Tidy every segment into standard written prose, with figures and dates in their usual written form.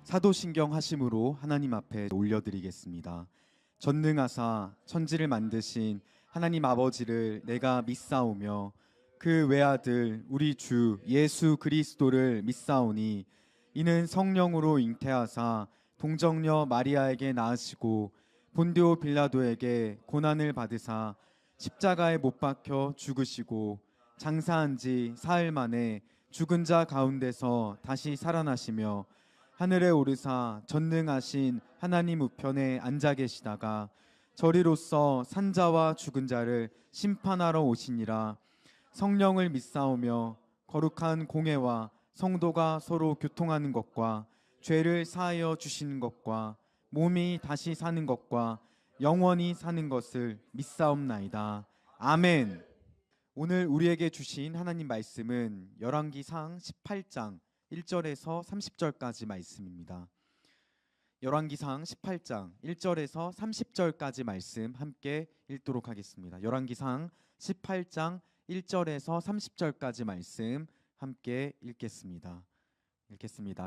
사도신경 하심으로 하나님 앞에 올려드리겠습니다. 전능하사 천지를 만드신 하나님 아버지를 내가 믿사오며 그 외아들 우리 주 예수 그리스도를 믿사오니 이는 성령으로 잉태하사 동정녀 마리아에게 낳으시고 본디오 빌라도에게 고난을 받으사 십자가에 못 박혀 죽으시고 장사한 지 사흘 만에 죽은 자 가운데서 다시 살아나시며 하늘에 오르사 전능하신 하나님 우편에 앉아 계시다가 저리로서 산자와 죽은 자를 심판하러 오시니라. 성령을 믿사오며 거룩한 공회와 성도가 서로 교통하는 것과 죄를 사하여 주시는 것과 몸이 다시 사는 것과 영원히 사는 것을 믿사옵나이다. 아멘. 오늘 우리에게 주신 하나님 말씀은 열왕기상 18장 1절에서 30절까지 말씀입니다. 열왕기상 18장 1절에서 30절까지 말씀 함께 읽도록 하겠습니다. 열왕기상 18장 1절에서 30절까지 말씀 함께 읽겠습니다.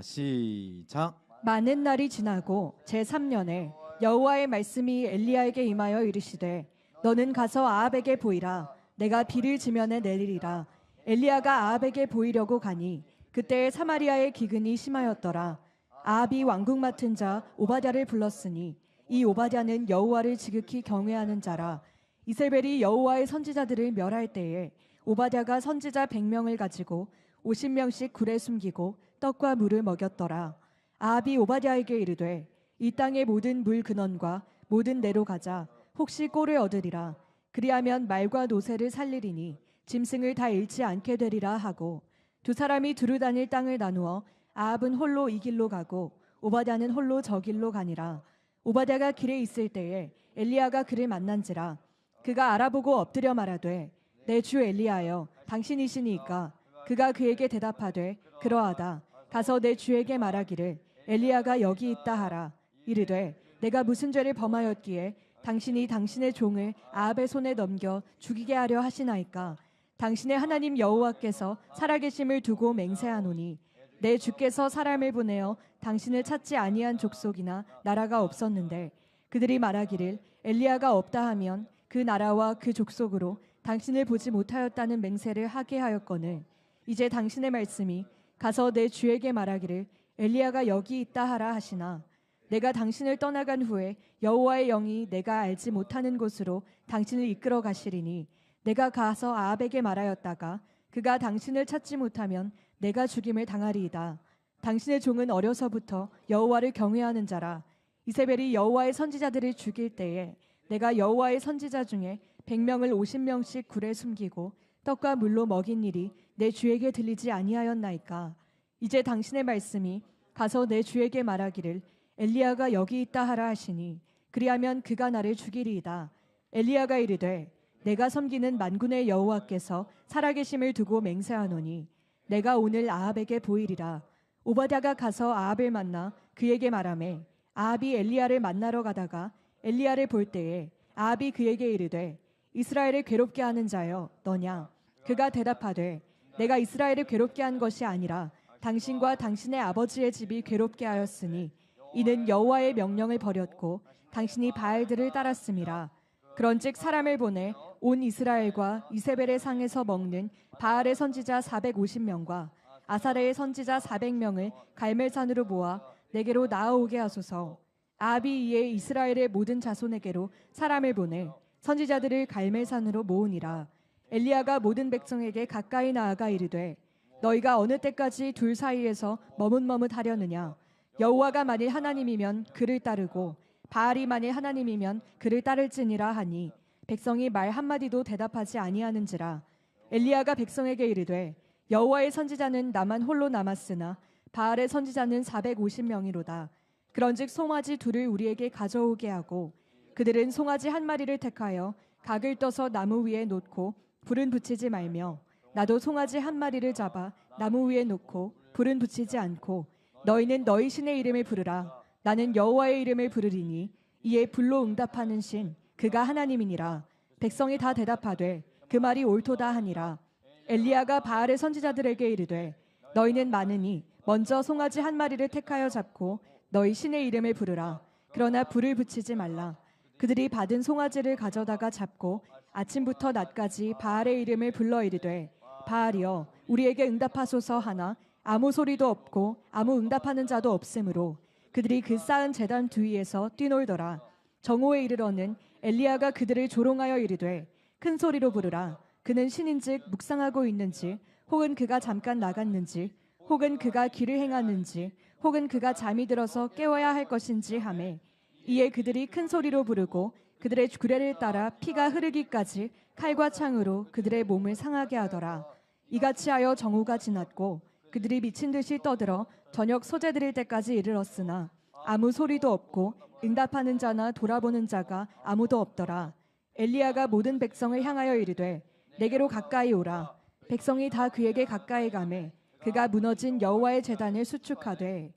시작. 많은 날이 지나고 제3년에 여호와의 말씀이 엘리야에게 임하여 이르시되 너는 가서 아합에게 보이라. 내가 비를 지면에 내리리라. 엘리야가 아합에게 보이려고 가니 그때 사마리아의 기근이 심하였더라. 아합이 왕궁 맡은 자 오바댜를 불렀으니 이 오바댜는 여호와를 지극히 경외하는 자라. 이세벨이 여호와의 선지자들을 멸할 때에 오바댜가 선지자 100명을 가지고 50명씩 굴에 숨기고 떡과 물을 먹였더라. 아합이 오바댜에게 이르되 이 땅의 모든 물 근원과 모든 내로 가자. 혹시 꼴을 얻으리라. 그리하면 말과 노새를 살리리니 짐승을 다 잃지 않게 되리라 하고 두 사람이 두루 다닐 땅을 나누어 아합은 홀로 이 길로 가고 오바댜는 홀로 저 길로 가니라. 오바댜가 길에 있을 때에 엘리야가 그를 만난지라. 그가 알아보고 엎드려 말하되 내 주 엘리야여 당신이시니이까. 그가 그에게 대답하되 그러하다. 가서 내 주에게 말하기를 엘리야가 여기 있다 하라. 이르되 내가 무슨 죄를 범하였기에 당신이 당신의 종을 아합의 손에 넘겨 죽이게 하려 하시나이까. 당신의 하나님 여호와께서 살아계심을 두고 맹세하노니 내 주께서 사람을 보내어 당신을 찾지 아니한 족속이나 나라가 없었는데 그들이 말하기를 엘리야가 없다 하면 그 나라와 그 족속으로 당신을 보지 못하였다는 맹세를 하게 하였거늘 이제 당신의 말씀이 가서 내 주에게 말하기를 엘리야가 여기 있다 하라 하시나 내가 당신을 떠나간 후에 여호와의 영이 내가 알지 못하는 곳으로 당신을 이끌어 가시리니 내가 가서 아합에게 말하였다가 그가 당신을 찾지 못하면 내가 죽임을 당하리이다. 당신의 종은 어려서부터 여호와를 경외하는 자라. 이세벨이 여호와의 선지자들을 죽일 때에 내가 여호와의 선지자 중에 100명을 50명씩 굴에 숨기고 떡과 물로 먹인 일이 내 주에게 들리지 아니하였나이까. 이제 당신의 말씀이 가서 내 주에게 말하기를 엘리야가 여기 있다 하라 하시니 그리하면 그가 나를 죽이리이다. 엘리야가 이르되 내가 섬기는 만군의 여호와께서 살아계심을 두고 맹세하노니 내가 오늘 아합에게 보이리라. 오바댜가 가서 아합을 만나 그에게 말하매 아합이 엘리야를 만나러 가다가 엘리야를 볼 때에 아합이 그에게 이르되 이스라엘을 괴롭게 하는 자여 너냐. 그가 대답하되 내가 이스라엘을 괴롭게 한 것이 아니라 당신과 당신의 아버지의 집이 괴롭게 하였으니 이는 여호와의 명령을 버렸고 당신이 바알들을 따랐음이라. 그런즉 사람을 보내 온 이스라엘과 이세벨의 상에서 먹는 바알의 선지자 450명과 아사레의 선지자 400명을 갈멜산으로 모아 내게로 나아오게 하소서. 아합이 이에 이스라엘의 모든 자손에게로 사람을 보내 선지자들을 갈멜산으로 모으니라. 엘리야가 모든 백성에게 가까이 나아가 이르되 너희가 어느 때까지 둘 사이에서 머뭇머뭇하려느냐. 여호와가 만일 하나님이면 그를 따르고 바알이 만일 하나님이면 그를 따를지니라 하니 백성이 말 한마디도 대답하지 아니하는지라. 엘리야가 백성에게 이르되 여호와의 선지자는 나만 홀로 남았으나 바알의 선지자는 450명이로다. 그런즉 송아지 둘을 우리에게 가져오게 하고 그들은 송아지 한 마리를 택하여 각을 떠서 나무 위에 놓고 불은 붙이지 말며 나도 송아지 한 마리를 잡아 나무 위에 놓고 불은 붙이지 않고 너희는 너희 신의 이름을 부르라. 나는 여호와의 이름을 부르리니 이에 불로 응답하는 신 그가 하나님이니라. 백성이 다 대답하되 그 말이 옳도다 하니라. 엘리야가 바알의 선지자들에게 이르되 너희는 많으니 먼저 송아지 한 마리를 택하여 잡고 너희 신의 이름을 부르라. 그러나 불을 붙이지 말라. 그들이 받은 송아지를 가져다가 잡고 아침부터 낮까지 바알의 이름을 불러 이르되 바알이여 우리에게 응답하소서 하나 아무 소리도 없고 아무 응답하는 자도 없으므로 그들이 그 쌓은 제단 두위에서 뛰놀더라. 정오에 이르러는 엘리야가 그들을 조롱하여 이르되 큰 소리로 부르라. 그는 신인즉 묵상하고 있는지 혹은 그가 잠깐 나갔는지 혹은 그가 길을 행하는지 혹은 그가 잠이 들어서 깨워야 할 것인지 하매 이에 그들이 큰 소리로 부르고 그들의 규례를 따라 피가 흐르기까지 칼과 창으로 그들의 몸을 상하게 하더라. 이같이 하여 정오가 지났고 그들이 미친 듯이 떠들어 저녁 소재 드릴 때까지 이르렀으나 아무 소리도 없고 응답하는 자나 돌아보는 자가 아무도 없더라. 엘리야가 모든 백성을 향하여 이르되 내게로 가까이 오라. 백성이 다 그에게 가까이 가매 그가 무너진 여호와의 제단을 수축하되.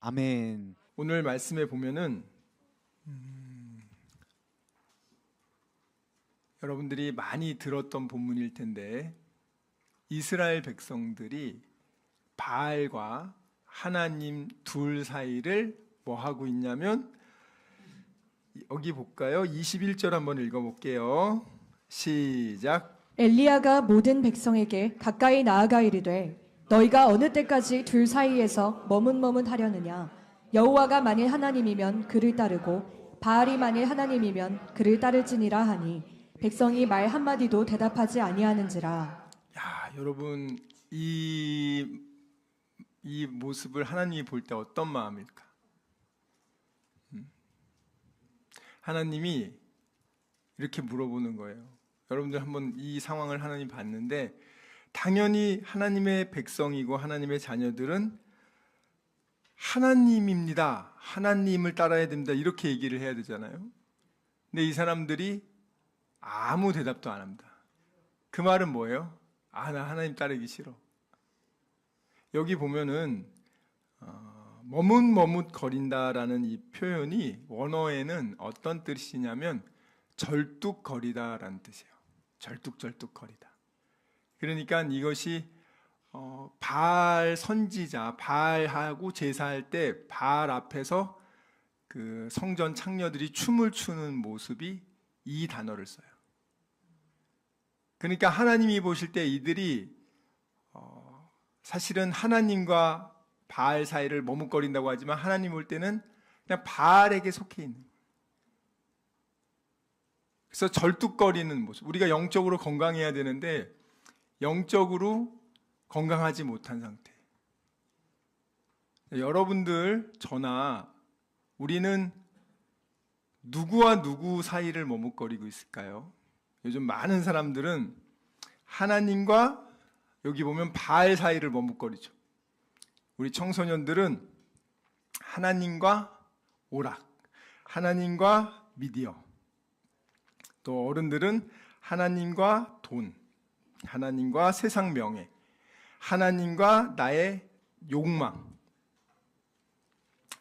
아멘. 오늘 말씀에 보면은 여러분들이 많이 들었던 본문일 텐데 이스라엘 백성들이 바알과 하나님 둘 사이를 뭐 하고 있냐면 여기 볼까요? 21절 한번 읽어볼게요. 시작. 엘리야가 모든 백성에게 가까이 나아가 이르되 너희가 어느 때까지 둘 사이에서 머뭇머뭇하려느냐. 여호와가 만일 하나님이면 그를 따르고 바알이 만일 하나님이면 그를 따를지니라 하니 백성이 말 한마디도 대답하지 아니하는지라. 야, 여러분 이 모습을 하나님이 볼 때 어떤 마음일까? 하나님이 이렇게 물어보는 거예요. 여러분들 한번 이 상황을 하나님 봤는데 당연히 하나님의 백성이고 하나님의 자녀들은 하나님입니다. 하나님을 따라야 됩니다. 이렇게 얘기를 해야 되잖아요. 근데 이 사람들이 아무 대답도 안 합니다. 그 말은 뭐예요? 아, 나 하나님 따르기 싫어. 여기 보면은 머뭇머뭇 거린다라는 이 표현이 원어에는 어떤 뜻이냐면 절뚝거리다라는 뜻이에요. 절뚝절뚝거리다. 그러니까 이것이 바알 선지자, 바알하고 제사할 때 바알 앞에서 그 성전 창녀들이 춤을 추는 모습이 이 단어를 써요. 그러니까 하나님이 보실 때 이들이 사실은 하나님과 바알 사이를 머뭇거린다고 하지만 하나님 볼 때는 그냥 바알에게 속해 있는 거예요. 그래서 절뚝거리는 모습. 우리가 영적으로 건강해야 되는데 영적으로 건강하지 못한 상태. 여러분들, 저나 우리는 누구와 누구 사이를 머뭇거리고 있을까요? 요즘 많은 사람들은 하나님과 여기 보면 바알 사이를 머뭇거리죠. 우리 청소년들은 하나님과 오락, 하나님과 미디어, 또 어른들은 하나님과 돈, 하나님과 세상 명예, 하나님과 나의 욕망,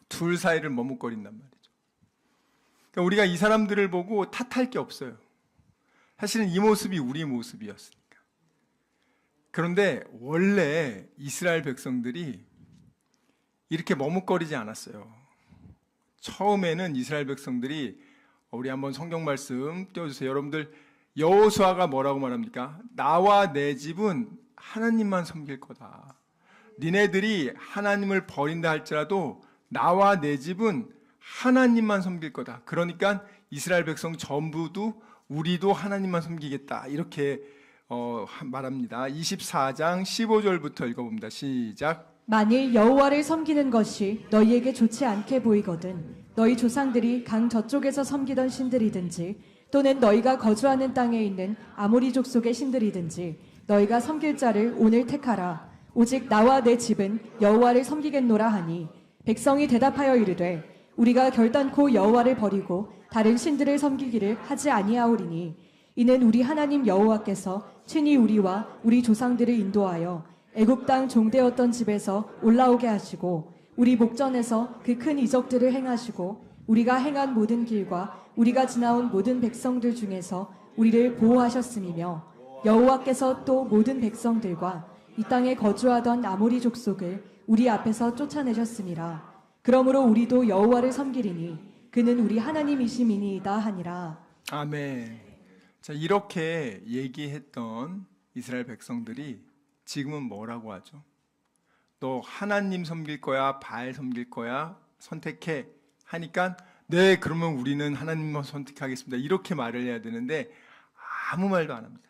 둘 사이를 머뭇거린단 말이죠. 그러니까 우리가 이 사람들을 보고 탓할 게 없어요. 사실은 이 모습이 우리 모습이었으니까. 그런데 원래 이스라엘 백성들이 이렇게 머뭇거리지 않았어요. 처음에는 이스라엘 백성들이 우리 한번 성경 말씀 띄워주세요. 여러분들, 여호수아가 뭐라고 말합니까? 나와 내 집은 하나님만 섬길 거다. 니네들이 하나님을 버린다 할지라도 나와 내 집은 하나님만 섬길 거다. 그러니까 이스라엘 백성 전부도 우리도 하나님만 섬기겠다. 이렇게 말합니다. 24장 15절부터 읽어봅니다. 시작. 만일 여호와를 섬기는 것이 너희에게 좋지 않게 보이거든 너희 조상들이 강 저쪽에서 섬기던 신들이든지 또는 너희가 거주하는 땅에 있는 아모리 족속의 신들이든지 너희가 섬길 자를 오늘 택하라. 오직 나와 내 집은 여호와를 섬기겠노라 하니 백성이 대답하여 이르되 우리가 결단코 여호와를 버리고 다른 신들을 섬기기를 하지 아니하오리니 이는 우리 하나님 여호와께서 친히 우리와 우리 조상들을 인도하여 애굽 땅 종되었던 집에서 올라오게 하시고 우리 목전에서 그 큰 이적들을 행하시고 우리가 행한 모든 길과 우리가 지나온 모든 백성들 중에서 우리를 보호하셨음이며 여호와께서 또 모든 백성들과 이 땅에 거주하던 아모리 족속을 우리 앞에서 쫓아내셨습니다. 그러므로 우리도 여호와를 섬기리니 그는 우리 하나님이심이니이다 하니라. 아멘. 자, 이렇게 얘기했던 이스라엘 백성들이 지금은 뭐라고 하죠? 너 하나님 섬길 거야, 바알 섬길 거야? 선택해. 하니까 네, 그러면 우리는 하나님만 선택하겠습니다. 이렇게 말을 해야 되는데 아무 말도 안 합니다.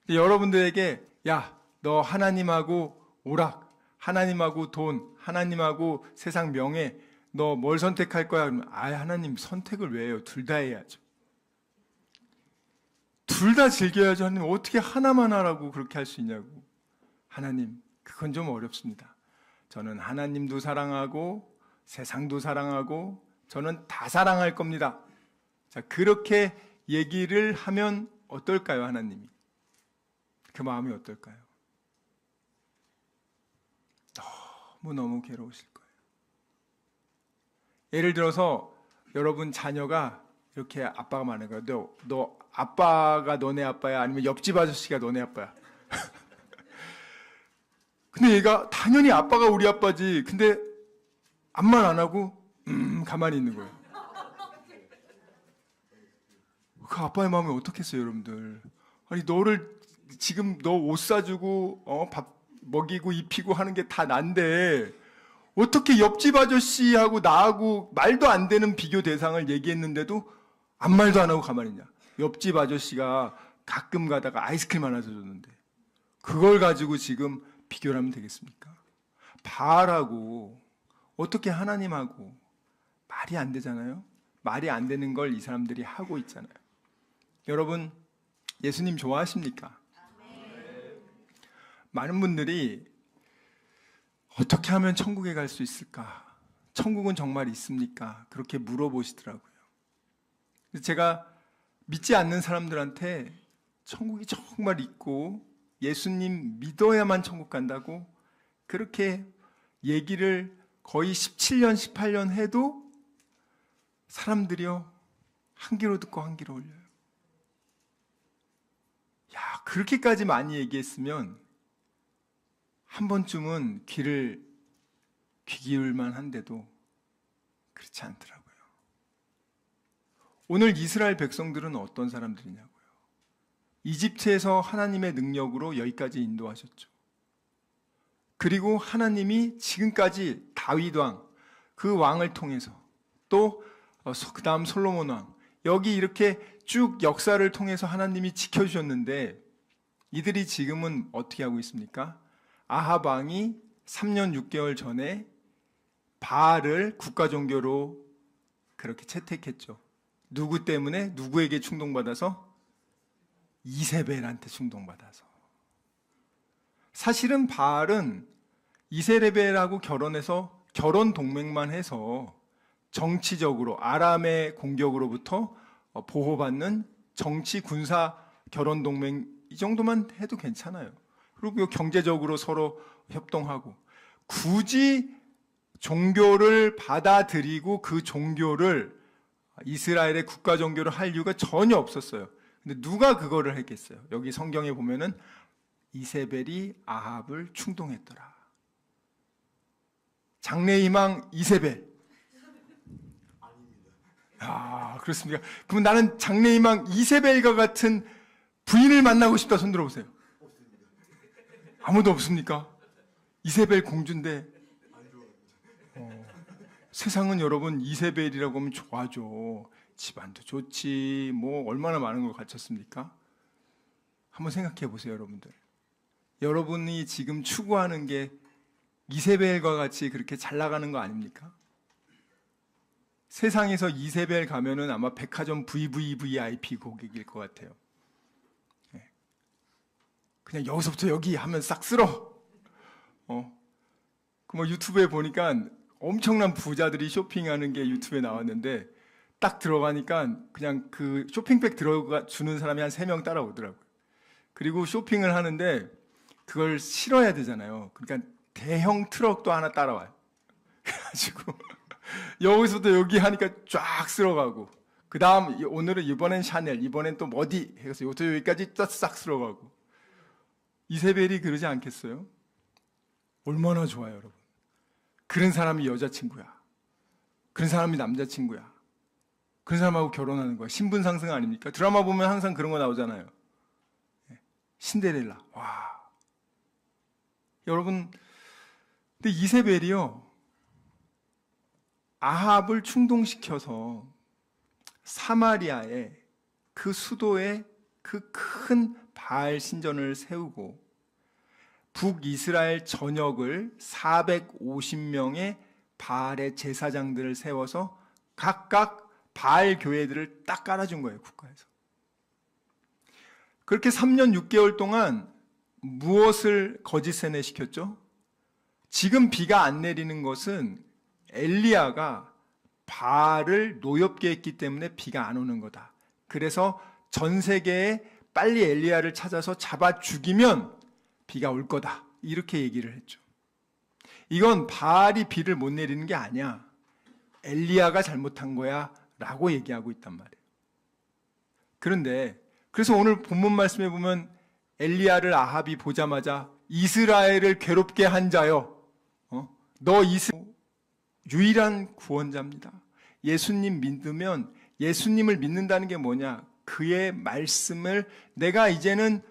여러분들에게 야, 너 하나님하고 오락, 하나님하고 돈, 하나님하고 세상 명예, 너 뭘 선택할 거야? 그러면 하나님 선택을 왜 해요? 둘 다 해야죠. 둘 다 즐겨야죠. 하나님 어떻게 하나만 하라고 그렇게 할 수 있냐고. 하나님, 그건 좀 어렵습니다. 저는 하나님도 사랑하고 세상도 사랑하고 저는 다 사랑할 겁니다. 자, 그렇게 얘기를 하면 어떨까요, 하나님이? 그 마음이 어떨까요? 너무 괴로우실 거예요. 예를 들어서 여러분 자녀가 이렇게 아빠가 말하는 거야. 너 아빠가 너네 아빠야? 아니면 옆집 아저씨가 너네 아빠야? 근데 얘가 당연히 아빠가 우리 아빠지. 근데 아무 말 안 하고 가만히 있는 거예요. 그 아빠의 마음이 어떻겠어요, 여러분들? 아니 너를 지금 너 옷 사주고 밥 먹이고 입히고 하는 게 다 난데 어떻게 옆집 아저씨하고 나하고 말도 안 되는 비교 대상을 얘기했는데도 아무 말도 안 하고 가만히 있냐? 옆집 아저씨가 가끔 가다가 아이스크림 하나 사줬는데 그걸 가지고 지금 비교를 하면 되겠습니까? 바알하고 어떻게 하나님하고 말이 안 되잖아요. 말이 안 되는 걸 이 사람들이 하고 있잖아요. 여러분, 예수님 좋아하십니까? 많은 분들이 어떻게 하면 천국에 갈 수 있을까? 천국은 정말 있습니까? 그렇게 물어보시더라고요. 제가 믿지 않는 사람들한테 천국이 정말 있고 예수님 믿어야만 천국 간다고 그렇게 얘기를 거의 17년, 18년 해도 사람들이요, 한 귀로 듣고 한 귀로 올려요. 야, 그렇게까지 많이 얘기했으면 한 번쯤은 귀 기울만 한데도 그렇지 않더라고요. 오늘 이스라엘 백성들은 어떤 사람들이냐고요. 이집트에서 하나님의 능력으로 여기까지 인도하셨죠. 그리고 하나님이 지금까지 다윗 왕, 그 왕을 통해서 또 그 다음 솔로몬 왕, 여기 이렇게 쭉 역사를 통해서 하나님이 지켜주셨는데 이들이 지금은 어떻게 하고 있습니까? 아합 왕이 3년 6개월 전에 바알을 국가 종교로 그렇게 채택했죠. 누구 때문에? 누구에게 충동받아서? 이세벨한테 충동받아서. 사실은 바알은 이세벨하고 결혼해서 결혼 동맹만 해서 정치적으로 아람의 공격으로부터 보호받는 정치 군사 결혼 동맹 이 정도만 해도 괜찮아요. 그리고 경제적으로 서로 협동하고 굳이 종교를 받아들이고 그 종교를 이스라엘의 국가 종교를 할 이유가 전혀 없었어요. 근데 누가 그거를 했겠어요? 여기 성경에 보면은 이세벨이 아합을 충동했더라. 장래희망 이세벨. 아, 그렇습니까? 그럼 나는 장래희망 이세벨과 같은 부인을 만나고 싶다. 손 들어보세요. 아무도 없습니까? 이세벨 공주인데 세상은 여러분 이세벨이라고 하면 좋아져. 집안도 좋지. 뭐 얼마나 많은 걸 갖췄습니까? 한번 생각해 보세요, 여러분들. 여러분이 지금 추구하는 게 이세벨과 같이 그렇게 잘 나가는 거 아닙니까? 세상에서 이세벨 가면은 아마 백화점 VVVIP 고객일 것 같아요. 그냥 여기서부터 여기 하면 싹 쓸어. 그 뭐 유튜브에 보니까 엄청난 부자들이 쇼핑하는 게 유튜브에 나왔는데 딱 들어가니까 그냥 그 쇼핑백 들어가 주는 사람이 한 3명 따라오더라고요. 그리고 쇼핑을 하는데 그걸 실어야 되잖아요. 그러니까 대형 트럭도 하나 따라와요. 그래가지고 여기서부터 여기 하니까 쫙 쓸어가고 그 다음 오늘은 이번엔 샤넬, 이번엔 또 어디 해서 여기부터 여기까지 싹 쓸어가고 이세벨이 그러지 않겠어요? 얼마나 좋아요, 여러분. 그런 사람이 여자친구야. 그런 사람이 남자친구야. 그런 사람하고 결혼하는 거야. 신분 상승 아닙니까? 드라마 보면 항상 그런 거 나오잖아요. 신데렐라. 와. 여러분, 근데 이세벨이요, 아합을 충동시켜서 사마리아에 그 수도에 그 큰 바알 신전을 세우고 북이스라엘 전역을 450명의 바알의 제사장들을 세워서 각각 바알 교회들을 딱 깔아준 거예요, 국가에서. 그렇게 3년 6개월 동안 무엇을 거짓 세뇌시켰죠? 지금 비가 안 내리는 것은 엘리야가 바알을 노엽게 했기 때문에 비가 안 오는 거다. 그래서 전 세계에 빨리 엘리야를 찾아서 잡아 죽이면 비가 올 거다. 이렇게 얘기를 했죠. 이건 바알이 비를 못 내리는 게 아니야. 엘리야가 잘못한 거야 라고 얘기하고 있단 말이에요. 그런데 그래서 오늘 본문 말씀에 보면 엘리야를 아합이 보자마자 이스라엘을 괴롭게 한 자여, 너 유일한 구원자입니다. 예수님 믿으면, 예수님을 믿는다는 게 뭐냐? 그의 말씀을 내가 이제는,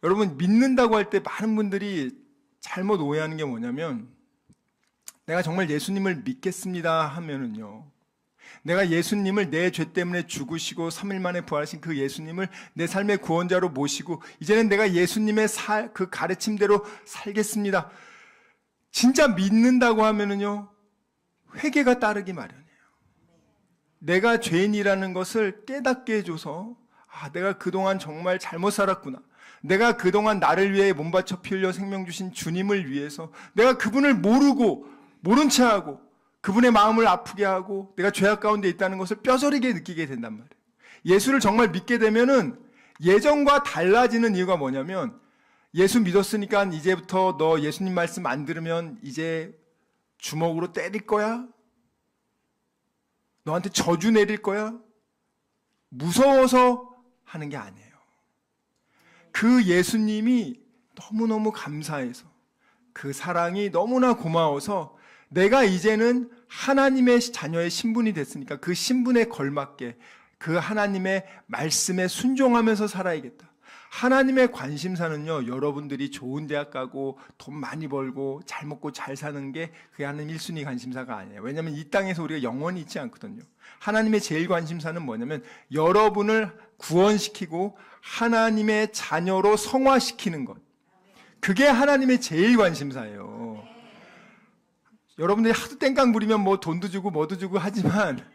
여러분 믿는다고 할 때 많은 분들이 잘못 오해하는 게 뭐냐면, 내가 정말 예수님을 믿겠습니다 하면은요, 내가 예수님을 내 죄 때문에 죽으시고 3일 만에 부활하신 그 예수님을 내 삶의 구원자로 모시고 이제는 내가 예수님의 그 가르침대로 살겠습니다. 진짜 믿는다고 하면은요, 회개가 따르기 마련이에요. 내가 죄인이라는 것을 깨닫게 해줘서, 아, 내가 그동안 정말 잘못 살았구나. 내가 그동안 나를 위해 몸바쳐 피 흘려 생명 주신 주님을 위해서 내가 그분을 모르고 모른 채 하고 그분의 마음을 아프게 하고 내가 죄악 가운데 있다는 것을 뼈저리게 느끼게 된단 말이에요. 예수를 정말 믿게 되면은 예전과 달라지는 이유가 뭐냐면, 예수 믿었으니까 이제부터 너 예수님 말씀 안 들으면 이제 주먹으로 때릴 거야? 너한테 저주 내릴 거야? 무서워서 하는 게 아니에요. 그 예수님이 너무너무 감사해서, 그 사랑이 너무나 고마워서 내가 이제는 하나님의 자녀의 신분이 됐으니까 그 신분에 걸맞게 그 하나님의 말씀에 순종하면서 살아야겠다. 하나님의 관심사는요, 여러분들이 좋은 대학 가고 돈 많이 벌고 잘 먹고 잘 사는 게 그게 하나님 1순위 관심사가 아니에요. 왜냐하면 이 땅에서 우리가 영원히 있지 않거든요. 하나님의 제일 관심사는 뭐냐면 여러분을 구원시키고 하나님의 자녀로 성화시키는 것. 그게 하나님의 제일 관심사예요. 여러분들이 하도 땡깡 부리면 뭐 돈도 주고 뭐도 주고 하지만,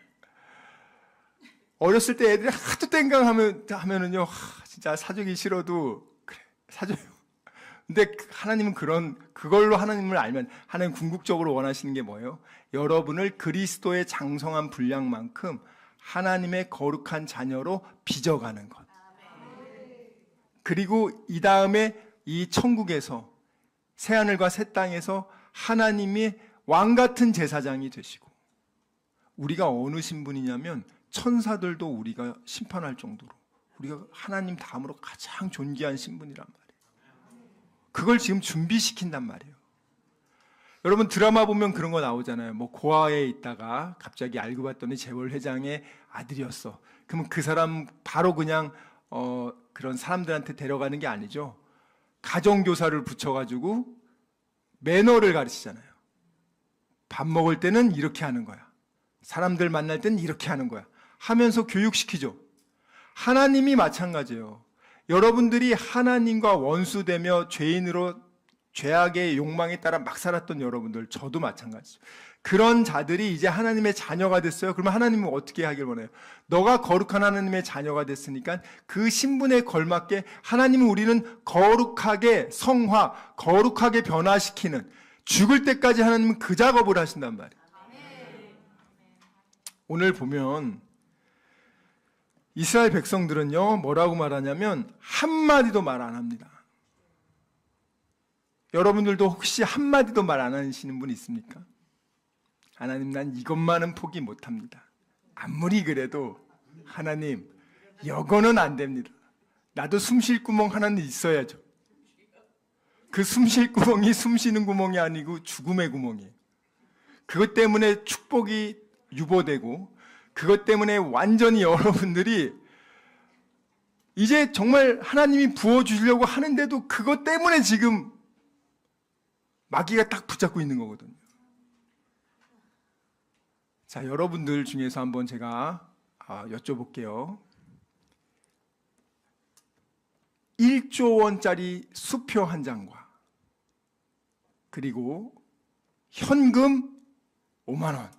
어렸을 때 애들이 하도 땡깡 하면은요, 진짜 사주기 싫어도 그래 사줘요. 근데 하나님은 그걸로 하나님을 알면, 하나님 궁극적으로 원하시는 게 뭐예요? 여러분을 그리스도의 장성한 분량만큼 하나님의 거룩한 자녀로 빚어가는 것. 그리고 이 다음에 이 천국에서, 새하늘과 새 땅에서 하나님이 왕같은 제사장이 되시고, 우리가 어느 신분이냐면 천사들도 우리가 심판할 정도로 우리가 하나님 다음으로 가장 존귀한 신분이란 말이에요. 그걸 지금 준비시킨단 말이에요. 여러분 드라마 보면 그런 거 나오잖아요. 뭐 고아에 있다가 갑자기 알고 봤더니 재벌 회장의 아들이었어. 그러면 그 사람 바로 그냥 그런 사람들한테 데려가는 게 아니죠. 가정교사를 붙여가지고 매너를 가르치잖아요. 밥 먹을 때는 이렇게 하는 거야. 사람들 만날 때는 이렇게 하는 거야. 하면서 교육시키죠. 하나님이 마찬가지예요. 여러분들이 하나님과 원수되며 죄인으로 죄악의 욕망에 따라 막 살았던 여러분들, 저도 마찬가지죠. 그런 자들이 이제 하나님의 자녀가 됐어요. 그러면 하나님은 어떻게 하길 원해요? 너가 거룩한 하나님의 자녀가 됐으니까 그 신분에 걸맞게 하나님은 우리는 거룩하게 성화, 거룩하게 변화시키는, 죽을 때까지 하나님은 그 작업을 하신단 말이에요. 오늘 보면 이스라엘 백성들은요, 뭐라고 말하냐면 한마디도 말 안 합니다. 여러분들도 혹시 한마디도 말 안 하시는 분 있습니까? 하나님, 난 이것만은 포기 못합니다. 아무리 그래도 하나님, 이거는 안 됩니다. 나도 숨 쉴 구멍 하나는 있어야죠. 그 숨 쉴 구멍이 숨 쉬는 구멍이 아니고 죽음의 구멍이에요. 그것 때문에 축복이 유보되고 그것 때문에 완전히 여러분들이 이제 정말 하나님이 부어주시려고 하는데도 그것 때문에 지금 마귀가 딱 붙잡고 있는 거거든요. 자, 여러분들 중에서 한번 제가 여쭤볼게요. 1조 원짜리 수표 한 장과 그리고 현금 5만 원.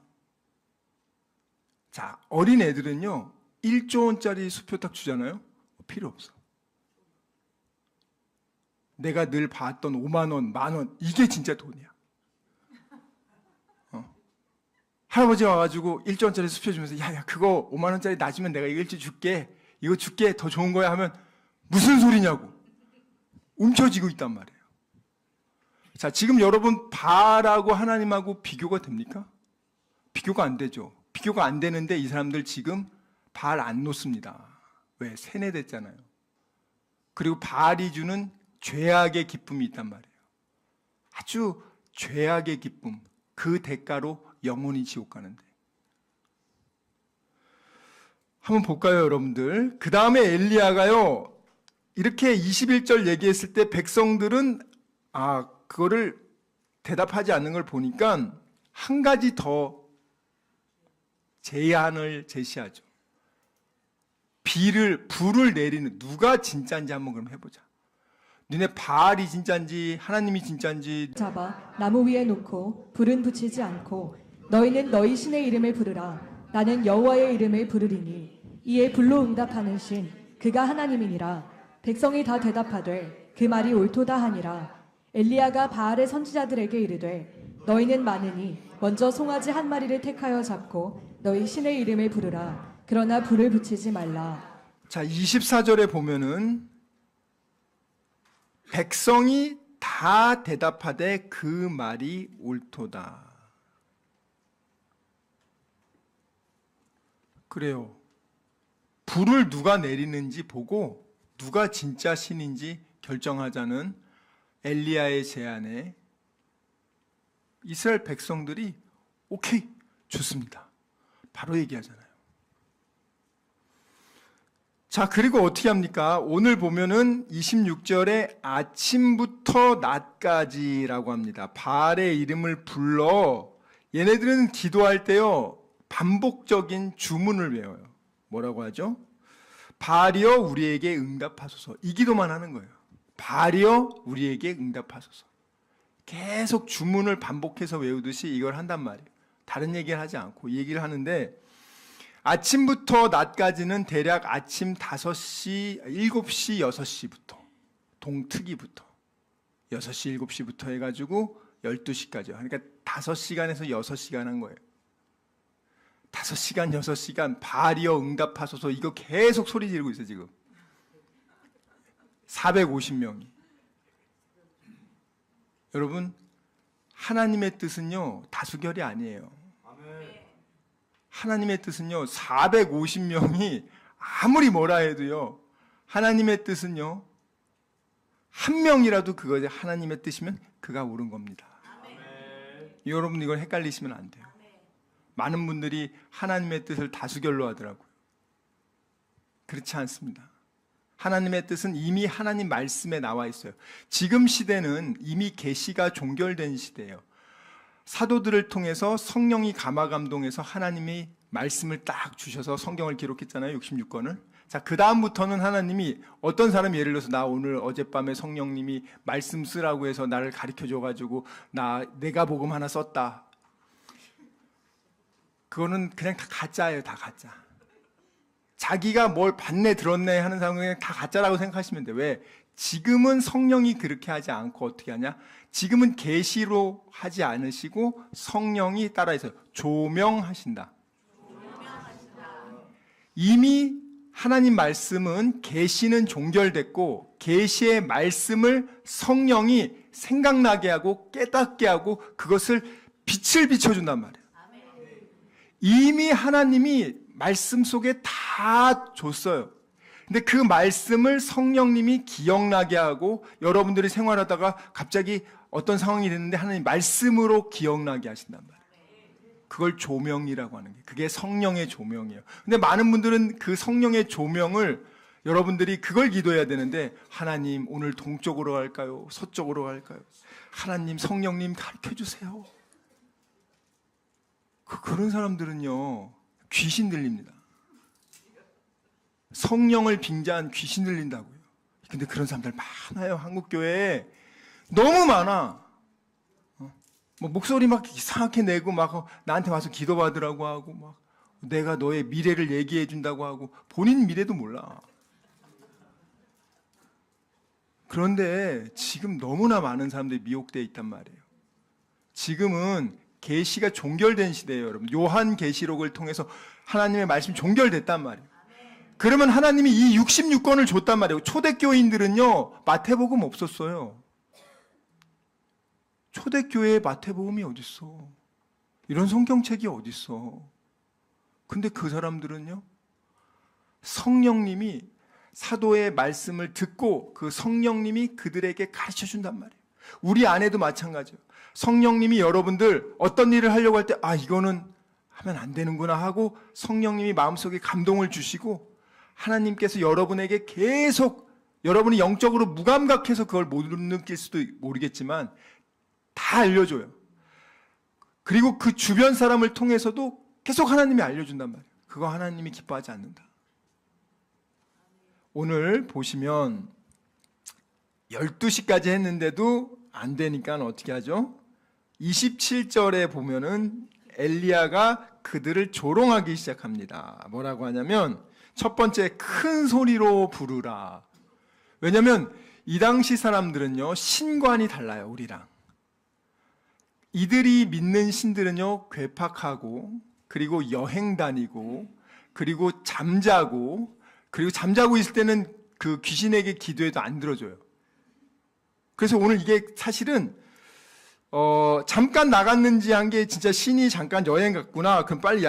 자, 어린 애들은요 1조 원짜리 수표 딱 주잖아요. 필요 없어. 내가 늘 봤던 5만 원, 만 원, 이게 진짜 돈이야. 할아버지가 와가지고 1조 원짜리 수표 주면서 야야 그거 5만 원짜리 놔주면 내가 이거 1조 줄게. 이거 줄게. 더 좋은 거야 하면 무슨 소리냐고. 움켜쥐고 있단 말이에요. 자, 지금 여러분 바알하고 하나님하고 비교가 됩니까? 비교가 안 되죠. 비교가 안 되는데 이 사람들 지금 바알 안 놓습니다. 왜? 세뇌됐잖아요. 그리고 바알이 주는 죄악의 기쁨이 있단 말이에요. 아주 죄악의 기쁨. 그 대가로 영원히 지옥 가는데. 한번 볼까요, 여러분들? 그 다음에 엘리야가요, 이렇게 21절 얘기했을 때 백성들은 그거를 대답하지 않는 걸 보니까 한 가지 더 제안을 제시하죠. 불을 내리는, 누가 진짜인지 한번 그럼 해보자. 너네 바알이 진짜인지 하나님이 진짜인지 잡아 나무 위에 놓고 불은 붙이지 않고 너희는 너희 신의 이름을 부르라. 나는 여호와의 이름을 부르리니 이에 불로 응답하는 신 그가 하나님이니라. 백성이 다 대답하되 그 말이 옳도다 하니라. 엘리야가 바알의 선지자들에게 이르되 너희는 많으니 먼저 송아지 한 마리를 택하여 잡고 너희 신의 이름을 부르라. 그러나 불을 붙이지 말라. 자, 24절에 보면은 백성이 다 대답하되 그 말이 옳도다. 그래요. 불을 누가 내리는지 보고 누가 진짜 신인지 결정하자는 엘리야의 제안에 이스라엘 백성들이 오케이, 좋습니다. 바로 얘기하잖아요. 자, 그리고 어떻게 합니까? 오늘 보면은 26절에 아침부터 낮까지라고 합니다. 바알의 이름을 불러 얘네들은 기도할 때요 반복적인 주문을 외워요. 뭐라고 하죠? 바알이여 우리에게 응답하소서. 이 기도만 하는 거예요. 바알이여 우리에게 응답하소서. 계속 주문을 반복해서 외우듯이 이걸 한단 말이에요. 다른 얘기를 하지 않고 이 얘기를 하는데 아침부터 낮까지는 대략 아침 5시, 7시, 6시부터 동특이부터 6시, 7시부터 해가지고 12시까지요. 그러니까 5시간에서 6시간 한 거예요. 5시간, 6시간 바알이여 응답하소서. 이거 계속 소리 지르고 있어요 지금. 450명이. 여러분, 하나님의 뜻은요 다수결이 아니에요. 하나님의 뜻은요 450명이 아무리 뭐라 해도요 하나님의 뜻은요 한 명이라도 그거 하나님의 뜻이면 그가 옳은 겁니다. 여러분 이걸 헷갈리시면 안 돼요. 많은 분들이 하나님의 뜻을 다수결로 하더라고요. 그렇지 않습니다. 하나님의 뜻은 이미 하나님 말씀에 나와 있어요. 지금 시대는 이미 계시가 종결된 시대예요. 사도들을 통해서 성령이 감화감동해서 하나님이 말씀을 딱 주셔서 성경을 기록했잖아요. 66권을. 자, 그 다음부터는 하나님이 어떤 사람이 예를 들어서 나 오늘 어젯밤에 성령님이 말씀 쓰라고 해서 나를 가르쳐줘가지고 내가 복음 하나 썼다. 그거는 그냥 다 가짜예요. 다 가짜. 자기가 뭘 봤네 들었네 하는 사람은 그냥 다 가짜라고 생각하시면 돼요. 왜? 지금은 성령이 그렇게 하지 않고 어떻게 하냐? 지금은 계시로 하지 않으시고 성령이 따라해서 조명하신다. 이미 하나님 말씀은 계시는 종결됐고 계시의 말씀을 성령이 생각나게 하고 깨닫게 하고 그것을 빛을 비춰준단 말이에요. 이미 하나님이 말씀 속에 다 줬어요. 근데 그 말씀을 성령님이 기억나게 하고 여러분들이 생활하다가 갑자기 어떤 상황이 됐는데 하나님 말씀으로 기억나게 하신단 말이에요. 그걸 조명이라고 하는 게, 그게 성령의 조명이에요. 근데 많은 분들은 그 성령의 조명을 여러분들이 그걸 기도해야 되는데, 하나님 오늘 동쪽으로 갈까요? 서쪽으로 갈까요? 하나님 성령님 가르쳐 주세요. 그런 사람들은요 귀신 들립니다. 성령을 빙자한 귀신 들린다고요. 근데 그런 사람들 많아요. 한국교회에 너무 많아. 뭐 목소리 막 이상하게 내고 막 나한테 와서 기도받으라고 하고 막 내가 너의 미래를 얘기해 준다고 하고 본인 미래도 몰라. 그런데 지금 너무나 많은 사람들이 미혹되어 있단 말이에요. 지금은 계시가 종결된 시대예요, 여러분. 요한 계시록을 통해서 하나님의 말씀이 종결됐단 말이에요. 그러면 하나님이 이 66권을 줬단 말이에요. 초대교인들은요 마태복음 없었어요. 초대교회에 마태복음이 어딨어? 이런 성경책이 어딨어? 근데 그 사람들은요 성령님이 사도의 말씀을 듣고 그 성령님이 그들에게 가르쳐 준단 말이에요. 우리 안에도 마찬가지예요. 성령님이 여러분들 어떤 일을 하려고 할 때 이거는 하면 안 되는구나 하고 성령님이 마음속에 감동을 주시고 하나님께서 여러분에게 계속, 여러분이 영적으로 무감각해서 그걸 못 느낄 수도 모르겠지만 다 알려줘요. 그리고 그 주변 사람을 통해서도 계속 하나님이 알려준단 말이에요. 그거 하나님이 기뻐하지 않는다. 오늘 보시면 12시까지 했는데도 안 되니까 어떻게 하죠? 27절에 보면은 엘리야가 그들을 조롱하기 시작합니다. 뭐라고 하냐면 첫 번째, 큰 소리로 부르라. 왜냐하면 이 당시 사람들은요 신관이 달라요, 우리랑. 이들이 믿는 신들은요 괴팍하고, 그리고 여행 다니고, 그리고 잠자고, 그리고 잠자고 있을 때는 그 귀신에게 기도해도 안 들어줘요. 그래서 오늘 이게 사실은 잠깐 나갔는지 한 게 진짜 신이 잠깐 여행 갔구나, 그럼 빨리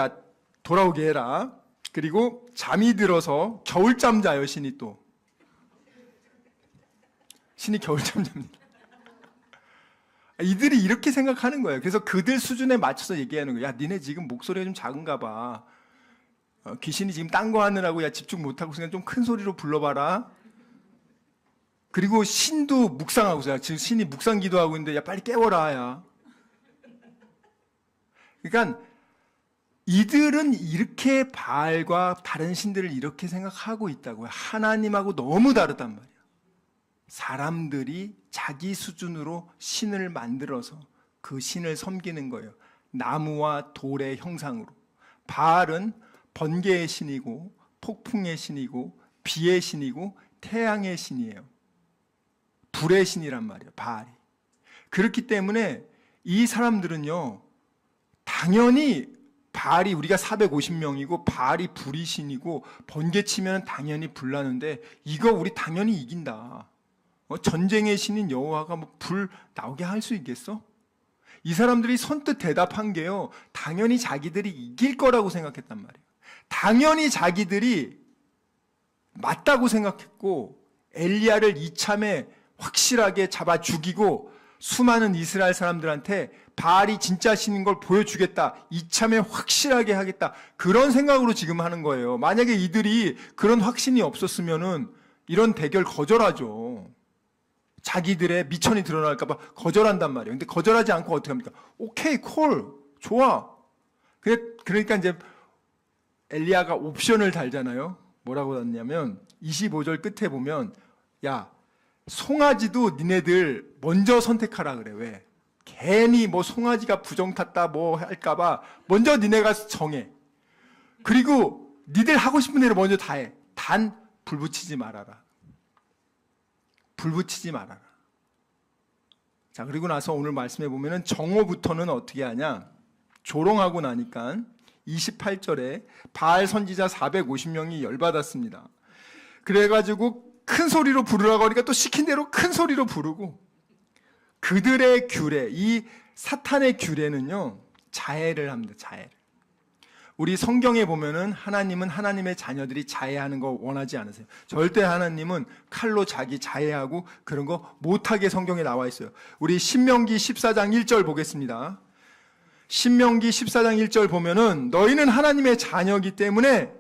돌아오게 해라. 그리고 잠이 들어서 겨울잠 자요, 신이 또. 신이 겨울잠 잡니다. 이들이 이렇게 생각하는 거예요. 그래서 그들 수준에 맞춰서 얘기하는 거예요. 야, 니네 지금 목소리가 좀 작은가 봐. 귀신이 지금 딴 거 하느라고 집중 못하고 있으니까 좀 큰 소리로 불러봐라. 그리고 신도 묵상하고 있어요. 지금 신이 묵상 기도하고 있는데 야, 빨리 깨워라. 야. 그러니까 이들은 이렇게 바알과 다른 신들을 이렇게 생각하고 있다고요. 하나님하고 너무 다르단 말이에요. 사람들이 자기 수준으로 신을 만들어서 그 신을 섬기는 거예요. 나무와 돌의 형상으로. 바알은 번개의 신이고 폭풍의 신이고 비의 신이고 태양의 신이에요. 불의 신이란 말이에요, 바알이. 그렇기 때문에 이 사람들은요 당연히 바알이, 우리가 450명이고 바알이 불의 신이고 번개 치면 당연히 불나는데 이거 우리 당연히 이긴다. 전쟁의 신인 여호와가 뭐 불 나오게 할 수 있겠어? 이 사람들이 선뜻 대답한 게요 당연히 자기들이 이길 거라고 생각했단 말이에요. 당연히 자기들이 맞다고 생각했고 엘리야를 이참에 확실하게 잡아 죽이고 수많은 이스라엘 사람들한테 바알이 진짜 신인 걸 보여주겠다, 이참에 확실하게 하겠다, 그런 생각으로 지금 하는 거예요. 만약에 이들이 그런 확신이 없었으면은 이런 대결 거절하죠. 자기들의 미천이 드러날까 봐 거절한단 말이에요. 근데 거절하지 않고 어떻게 합니까? 오케이, 콜, 좋아. 그러니까 이제 엘리야가 옵션을 달잖아요. 뭐라고 했냐면 25절 끝에 보면 야, 송아지도 니네들 먼저 선택하라 그래. 왜? 괜히 뭐 송아지가 부정 탔다 뭐 할까 봐 먼저 니네가 정해. 그리고 니들 하고 싶은 대로 먼저 다 해. 단 불 붙이지 말아라. 불 붙이지 말아라. 자, 그리고 나서 오늘 말씀해 보면은 정오부터는 어떻게 하냐? 조롱하고 나니까 28절에 바알 선지자 450명이 열받았습니다. 그래가지고 큰 소리로 부르라고 하니까 또 시킨 대로 큰 소리로 부르고, 그들의 규례, 이 사탄의 규례는요 자해를 합니다. 자해. 우리 성경에 보면은 하나님은 하나님의 자녀들이 자해하는 거 원하지 않으세요. 절대 하나님은 칼로 자기 자해하고 그런 거 못하게 성경에 나와 있어요. 우리 신명기 14장 1절 보겠습니다. 신명기 14장 1절 보면은 너희는 하나님의 자녀이기 때문에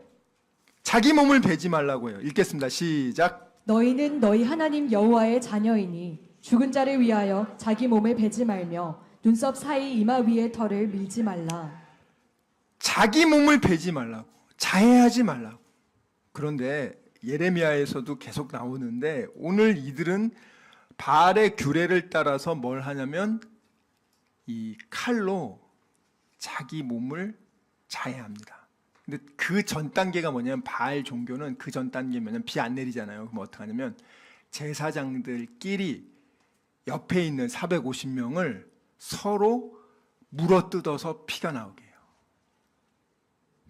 자기 몸을 베지 말라고 해요. 읽겠습니다. 시작. 너희는 너희 하나님 여호와의 자녀이니 죽은 자를 위하여 자기 몸을 베지 말며 눈썹 사이 이마 위에 털을 밀지 말라. 자기 몸을 베지 말라고, 자해하지 말라고. 그런데 예레미야에서도 계속 나오는데 오늘 이들은 바알의 규례를 따라서 뭘 하냐면 이 칼로 자기 몸을 자해합니다. 근데 그 전 단계가 뭐냐면 바알 종교는 그 전 단계면 뭐냐면 비 안 내리잖아요. 그럼 어떻게 하냐면 제사장들끼리 옆에 있는 450명을 서로 물어뜯어서 피가 나오게 해요.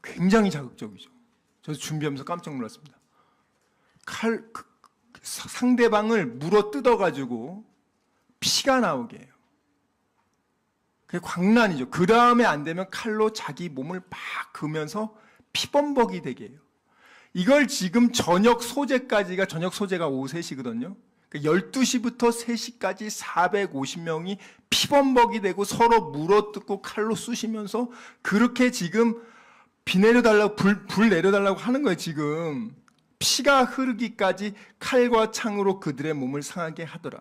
굉장히 자극적이죠. 저도 준비하면서 깜짝 놀랐습니다. 상대방을 물어뜯어가지고 피가 나오게 해요. 그게 광란이죠. 그 다음에 안 되면 칼로 자기 몸을 막 그으면서 피범벅이 되게 해요. 이걸 지금 저녁 소재까지가, 저녁 소재가 오후 3시거든요. 12시부터 3시까지 450명이 피범벅이 되고 서로 물어뜯고 칼로 쑤시면서 그렇게 지금 비 내려달라고, 불 내려달라고 하는 거예요, 지금. 피가 흐르기까지 칼과 창으로 그들의 몸을 상하게 하더라.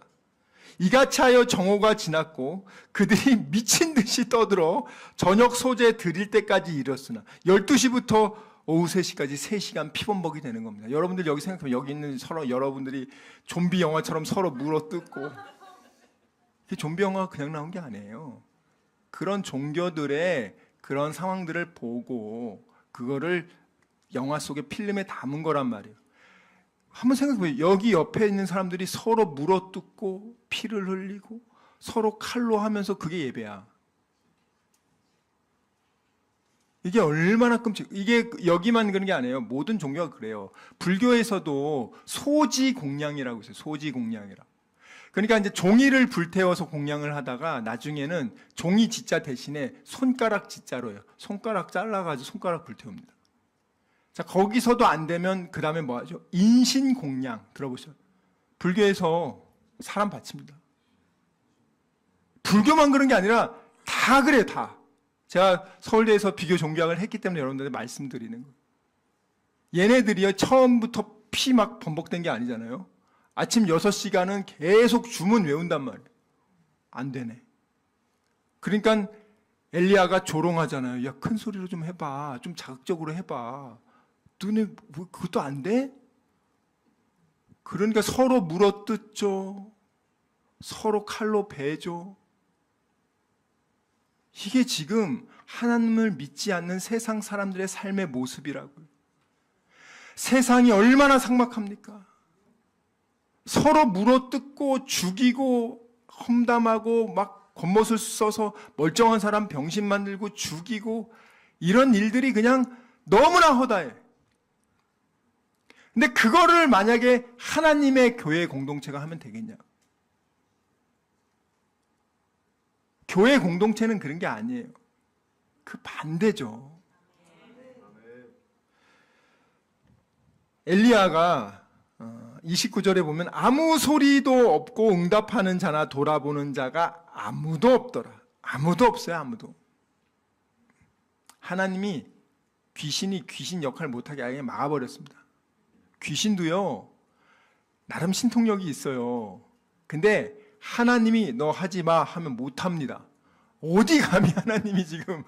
이같이 하여 정오가 지났고 그들이 미친 듯이 떠들어 저녁 소재 드릴 때까지 이뤘으나 12시부터 오후 3시까지 3시간 피범벅이 되는 겁니다. 여러분들 여기 생각하면 여기 있는 서로 여러분들이 좀비 영화처럼 서로 물어뜯고, 좀비 영화가 그냥 나온 게 아니에요. 그런 종교들의 그런 상황들을 보고 그거를 영화 속에 필름에 담은 거란 말이에요. 한번 생각해보세요. 여기 옆에 있는 사람들이 서로 물어뜯고 피를 흘리고 서로 칼로 하면서 그게 예배야. 이게 얼마나 이게 여기만 그런 게 아니에요. 모든 종교가 그래요. 불교에서도 소지공양이라고 있어요. 소지공양이라. 그러니까 이제 종이를 불태워서 공양을 하다가 나중에는 종이 지자 대신에 손가락 지자로요. 손가락 잘라가지고 손가락 불태웁니다. 자, 거기서도 안 되면 그 다음에 뭐 하죠? 인신공양 들어보세요. 불교에서 사람 바칩니다. 불교만 그런 게 아니라 다 그래요, 다. 제가 서울대에서 비교 종교학을 했기 때문에 여러분들한테 말씀드리는 거예요. 얘네들이요, 처음부터 피 막 범벅된 게 아니잖아요. 아침 6시간은 계속 주문 외운단 말이에요. 안 되네. 그러니까 엘리야가 조롱하잖아요. 야, 큰 소리로 좀 해봐. 좀 자극적으로 해봐. 너네 뭐 그것도 안 돼? 그러니까 서로 물어뜯죠. 서로 칼로 베죠. 이게 지금 하나님을 믿지 않는 세상 사람들의 삶의 모습이라고요. 세상이 얼마나 삭막합니까? 서로 물어뜯고 죽이고 험담하고 막 겉멋을 써서 멀쩡한 사람 병신 만들고 죽이고 이런 일들이 그냥 너무나 허다해. 근데 그거를 만약에 하나님의 교회 공동체가 하면 되겠냐? 교회 공동체는 그런 게 아니에요. 그 반대죠. 엘리야가 29절에 보면 아무 소리도 없고 응답하는 자나 돌아보는 자가 아무도 없더라. 아무도 없어요, 아무도. 하나님이 귀신이 귀신 역할 못하게 아예 막아버렸습니다. 귀신도요, 나름 신통력이 있어요. 근데 하나님이 너 하지 마 하면 못합니다. 어디 감히 하나님이 지금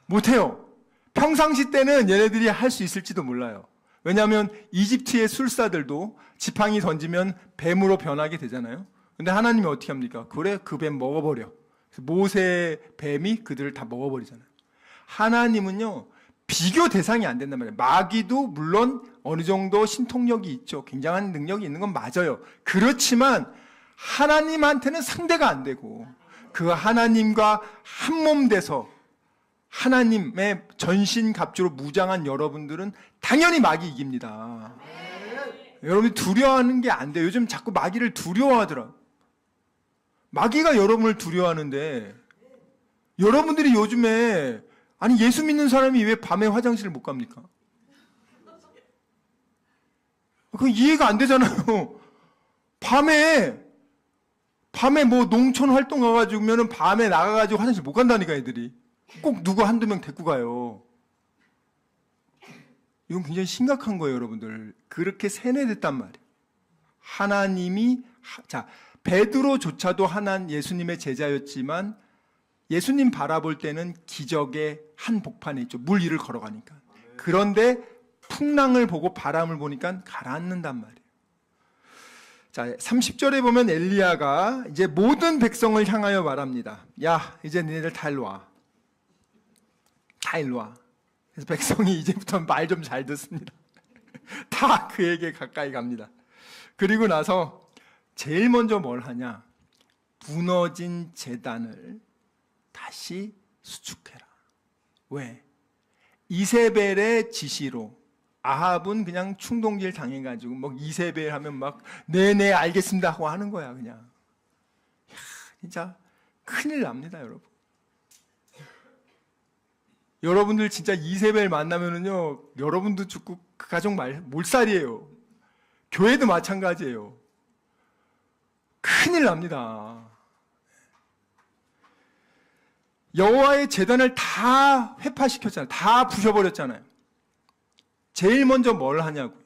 못해요. 평상시 때는 얘네들이 할 수 있을지도 몰라요. 왜냐하면 이집트의 술사들도 지팡이 던지면 뱀으로 변하게 되잖아요. 근데 하나님이 어떻게 합니까? 그래, 그 뱀 먹어버려. 모세 뱀이 그들을 다 먹어버리잖아요. 하나님은요, 비교 대상이 안 된단 말이에요. 마귀도 물론 어느 정도 신통력이 있죠. 굉장한 능력이 있는 건 맞아요. 그렇지만 하나님한테는 상대가 안 되고 그 하나님과 한 몸 돼서 하나님의 전신갑주로 무장한 여러분들은 당연히 마귀 이깁니다. 여러분이 두려워하는 게 안 돼요. 요즘 자꾸 마귀를 두려워하더라. 마귀가 여러분을 두려워하는데 여러분들이 요즘에 아니 예수 믿는 사람이 왜 밤에 화장실을 못 갑니까? 그거 이해가 안 되잖아요. 밤에 뭐 농촌 활동 가가지고면은 밤에 나가가지고 화장실 못 간다니까 애들이. 꼭 누구 한두 명 데리고 가요. 이건 굉장히 심각한 거예요, 여러분들. 그렇게 세뇌됐단 말이에요. 자, 베드로조차도 예수님의 제자였지만 예수님 바라볼 때는 기적의 한복판에 있죠. 물 위를 걸어가니까. 그런데 풍랑을 보고 바람을 보니까 가라앉는단 말이에요. 자, 30절에 보면 엘리야가 이제 모든 백성을 향하여 말합니다. 야, 이제 너희들 다 일로 와. 다 일로 와. 그래서 백성이 이제부터 말 좀 잘 듣습니다. 다 그에게 가까이 갑니다. 그리고 나서 제일 먼저 뭘 하냐? 무너진 제단을 다시 수축해라. 왜? 이세벨의 지시로 아합은 그냥 충동질 당해가지고 막 이세벨 하면 막 네네 알겠습니다 하고 하는 거야 그냥. 야, 진짜 큰일 납니다 여러분. 여러분들 진짜 이세벨 만나면은요 여러분도 죽고 그 가족 몰살이에요. 교회도 마찬가지예요. 큰일 납니다. 여호와의 제단을 다 회파시켰잖아요. 다 부셔버렸잖아요. 제일 먼저 뭘 하냐고요?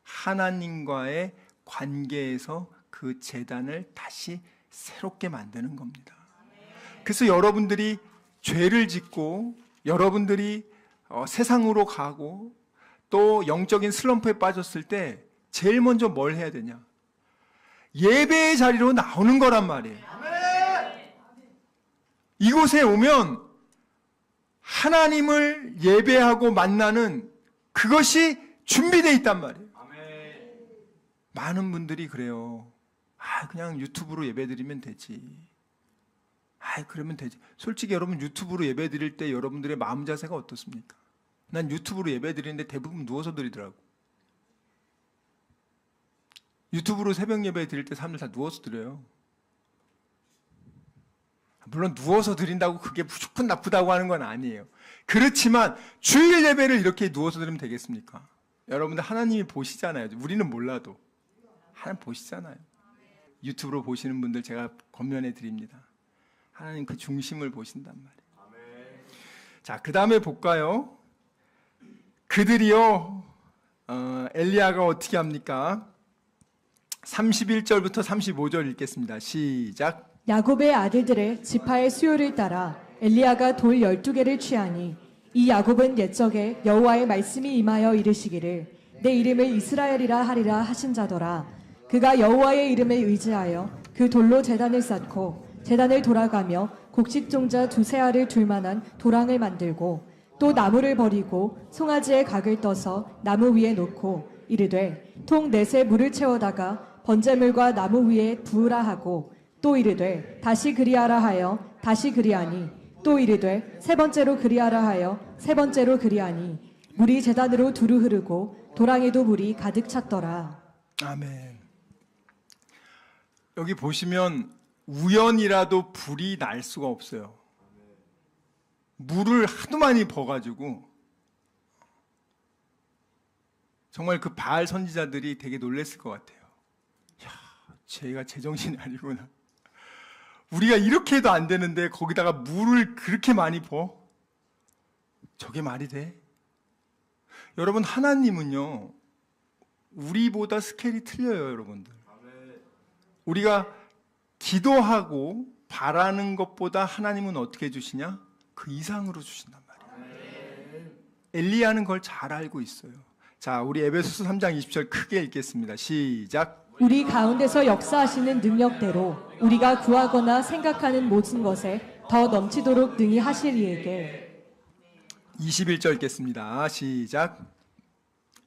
하나님과의 관계에서 그 제단을 다시 새롭게 만드는 겁니다. 그래서 여러분들이 죄를 짓고 여러분들이 세상으로 가고 또 영적인 슬럼프에 빠졌을 때 제일 먼저 뭘 해야 되냐? 예배의 자리로 나오는 거란 말이에요. 이곳에 오면 하나님을 예배하고 만나는 그것이 준비되어 있단 말이에요. 많은 분들이 그래요. 그냥 유튜브로 예배드리면 되지. 그러면 되지. 솔직히 여러분 유튜브로 예배드릴 때 여러분들의 마음 자세가 어떻습니까? 난 유튜브로 예배드리는데 대부분 누워서 드리더라고. 유튜브로 새벽 예배 드릴 때 사람들 다 누워서 드려요. 물론 누워서 드린다고 그게 무조건 나쁘다고 하는 건 아니에요. 그렇지만 주일 예배를 이렇게 누워서 드리면 되겠습니까? 여러분들 하나님이 보시잖아요. 우리는 몰라도 하나님 보시잖아요. 유튜브로 보시는 분들 제가 권면해 드립니다. 하나님 그 중심을 보신단 말이에요. 자, 그 다음에 볼까요? 그들이요 엘리야가 어떻게 합니까? 31절부터 35절 읽겠습니다. 시작. 야곱의 아들들의 지파의 수요를 따라 엘리야가 돌 12개를 취하니 이 야곱은 옛적에 여호와의 말씀이 임하여 이르시기를 내 이름을 이스라엘이라 하리라 하신 자더라. 그가 여호와의 이름에 의지하여 그 돌로 제단을 쌓고 제단을 돌아가며 곡식종자 두세 알을 둘 만한 도랑을 만들고 또 나무를 버리고 송아지의 각을 떠서 나무 위에 놓고 이르되 통 넷에 물을 채워다가 번제물과 나무 위에 부으라 하고 또 이르되 다시 그리하라 하여 다시 그리하니 또 이르되 세 번째로 그리하라 하여 세 번째로 그리하니 물이 제단으로 두루 흐르고 도랑에도 물이 가득 찼더라. 아멘. 여기 보시면 우연이라도 불이 날 수가 없어요. 물을 하도 많이 버가지고 정말 그 바알 선지자들이 되게 놀랬을 것 같아요. 야, 쟤가 제정신이 아니구나. 우리가 이렇게 해도 안 되는데 거기다가 물을 그렇게 많이 버? 저게 말이 돼? 여러분 하나님은요 우리보다 스케일이 틀려요. 여러분들 우리가 기도하고 바라는 것보다 하나님은 어떻게 주시냐? 그 이상으로 주신단 말이에요. 엘리야는 그걸 잘 알고 있어요. 자, 우리 에베소서 3장 20절 크게 읽겠습니다. 시작. 우리 가운데서 역사하시는 능력대로 우리가 구하거나 생각하는 모든 것에 더 넘치도록 능히 하실 이에게. 21절 읽겠습니다. 시작.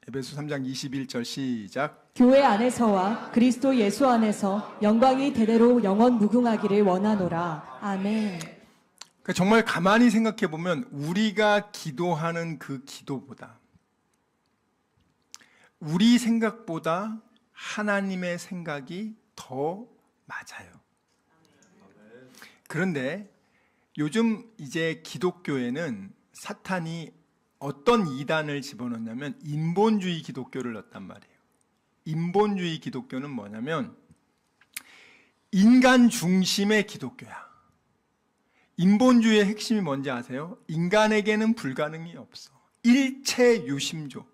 에베소 3장 21절 시작. 교회 안에서와 그리스도 예수 안에서 영광이 대대로 영원 무궁하기를 원하노라. 아멘. 그러니까 정말 가만히 생각해 보면 우리가 기도하는 그 기도보다 우리 생각보다 하나님의 생각이 더 맞아요. 그런데 요즘 이제 기독교에는 사탄이 어떤 이단을 집어넣냐면 인본주의 기독교를 넣었단 말이에요. 인본주의 기독교는 뭐냐면 인간 중심의 기독교야. 인본주의의 핵심이 뭔지 아세요? 인간에게는 불가능이 없어. 일체 유심조.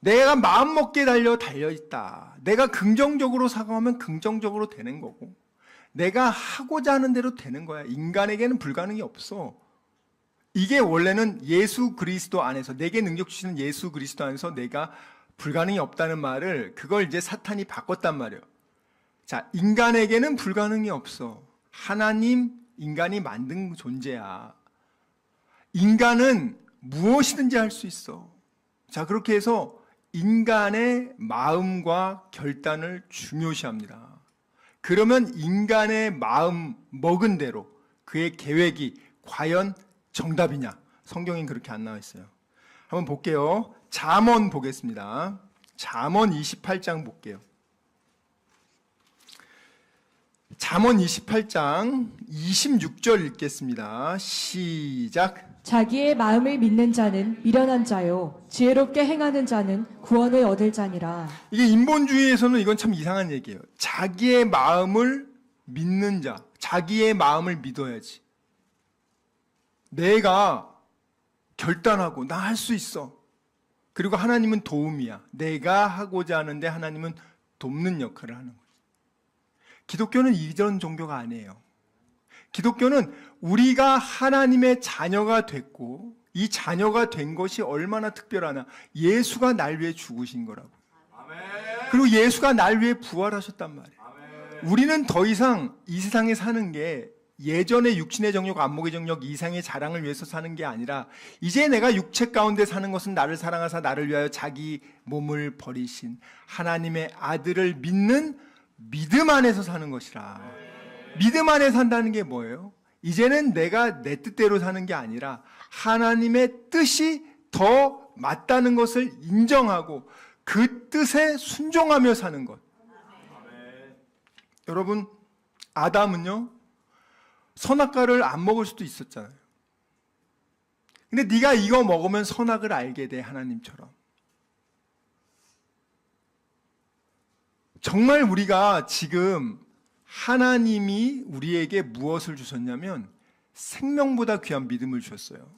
내가 마음먹기에 달려있다. 내가 긍정적으로 사고하면 긍정적으로 되는 거고, 내가 하고자 하는 대로 되는 거야. 인간에게는 불가능이 없어. 이게 원래는 예수 그리스도 안에서, 내게 능력 주시는 예수 그리스도 안에서 내가 불가능이 없다는 말을, 그걸 이제 사탄이 바꿨단 말이에요. 자, 인간에게는 불가능이 없어. 하나님, 인간이 만든 존재야. 인간은 무엇이든지 할 수 있어. 자, 그렇게 해서 인간의 마음과 결단을 중요시합니다. 그러면 인간의 마음 먹은 대로 그의 계획이 과연 정답이냐? 성경엔 그렇게 안 나와 있어요. 한번 볼게요. 잠언 보겠습니다. 잠언 28장 볼게요. 잠언 28장 26절 읽겠습니다. 시작. 자기의 마음을 믿는 자는 미련한 자요 지혜롭게 행하는 자는 구원을 얻을 자니라. 이게 인본주의에서는 이건 참 이상한 얘기예요. 자기의 마음을 믿는 자, 자기의 마음을 믿어야지. 내가 결단하고 나 할 수 있어. 그리고 하나님은 도움이야. 내가 하고자 하는데 하나님은 돕는 역할을 하는 거예요. 기독교는 이런 종교가 아니에요. 기독교는 우리가 하나님의 자녀가 됐고, 이 자녀가 된 것이 얼마나 특별하나. 예수가 날 위해 죽으신 거라고. 그리고 예수가 날 위해 부활하셨단 말이에요. 우리는 더 이상 이 세상에 사는 게 예전의 육신의 정욕, 안목의 정욕, 이상의 자랑을 위해서 사는 게 아니라, 이제 내가 육체 가운데 사는 것은 나를 사랑하사 나를 위하여 자기 몸을 버리신 하나님의 아들을 믿는 믿음 안에서 사는 것이라. 믿음 안에 산다는 게 뭐예요? 이제는 내가 내 뜻대로 사는 게 아니라 하나님의 뜻이 더 맞다는 것을 인정하고 그 뜻에 순종하며 사는 것. 여러분, 아담은요, 선악과를 안 먹을 수도 있었잖아요. 근데 네가 이거 먹으면 선악을 알게 돼, 하나님처럼. 정말 우리가 지금 하나님이 우리에게 무엇을 주셨냐면 생명보다 귀한 믿음을 주셨어요.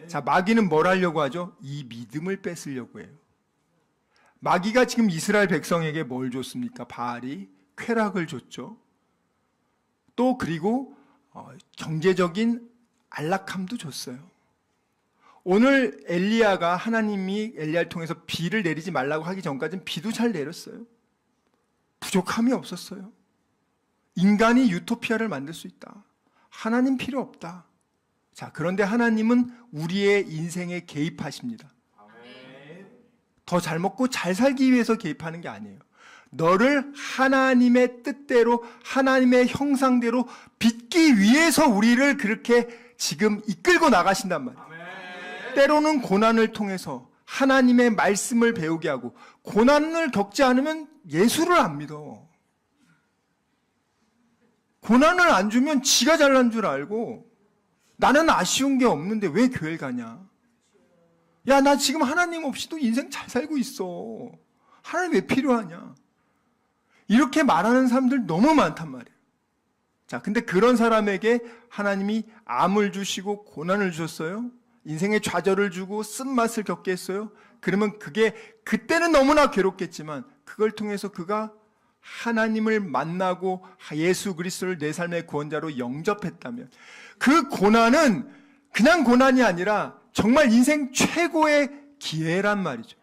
자, 마귀는 뭘 하려고 하죠? 이 믿음을 뺏으려고 해요. 마귀가 지금 이스라엘 백성에게 뭘 줬습니까? 바알이 쾌락을 줬죠. 또 그리고 경제적인 안락함도 줬어요. 오늘 엘리야가 하나님이 엘리야를 통해서 비를 내리지 말라고 하기 전까지는 비도 잘 내렸어요. 부족함이 없었어요. 인간이 유토피아를 만들 수 있다. 하나님 필요 없다. 자, 그런데 하나님은 우리의 인생에 개입하십니다. 더 잘 먹고 잘 살기 위해서 개입하는 게 아니에요. 너를 하나님의 뜻대로, 하나님의 형상대로 빚기 위해서 우리를 그렇게 지금 이끌고 나가신단 말이에요. 때로는 고난을 통해서 하나님의 말씀을 배우게 하고, 고난을 겪지 않으면 예수를 안 믿어. 고난을 안 주면 지가 잘난 줄 알고, 나는 아쉬운 게 없는데 왜 교회를 가냐? 야, 나 지금 하나님 없이도 인생 잘 살고 있어. 하나님 왜 필요하냐? 이렇게 말하는 사람들 너무 많단 말이에요. 자, 근데 그런 사람에게 하나님이 암을 주시고 고난을 주셨어요. 인생의 좌절을 주고 쓴맛을 겪게 했어요. 그러면 그게 그때는 너무나 괴롭겠지만 그걸 통해서 그가 하나님을 만나고 예수 그리스도를 내 삶의 구원자로 영접했다면 그 고난은 그냥 고난이 아니라 정말 인생 최고의 기회란 말이죠.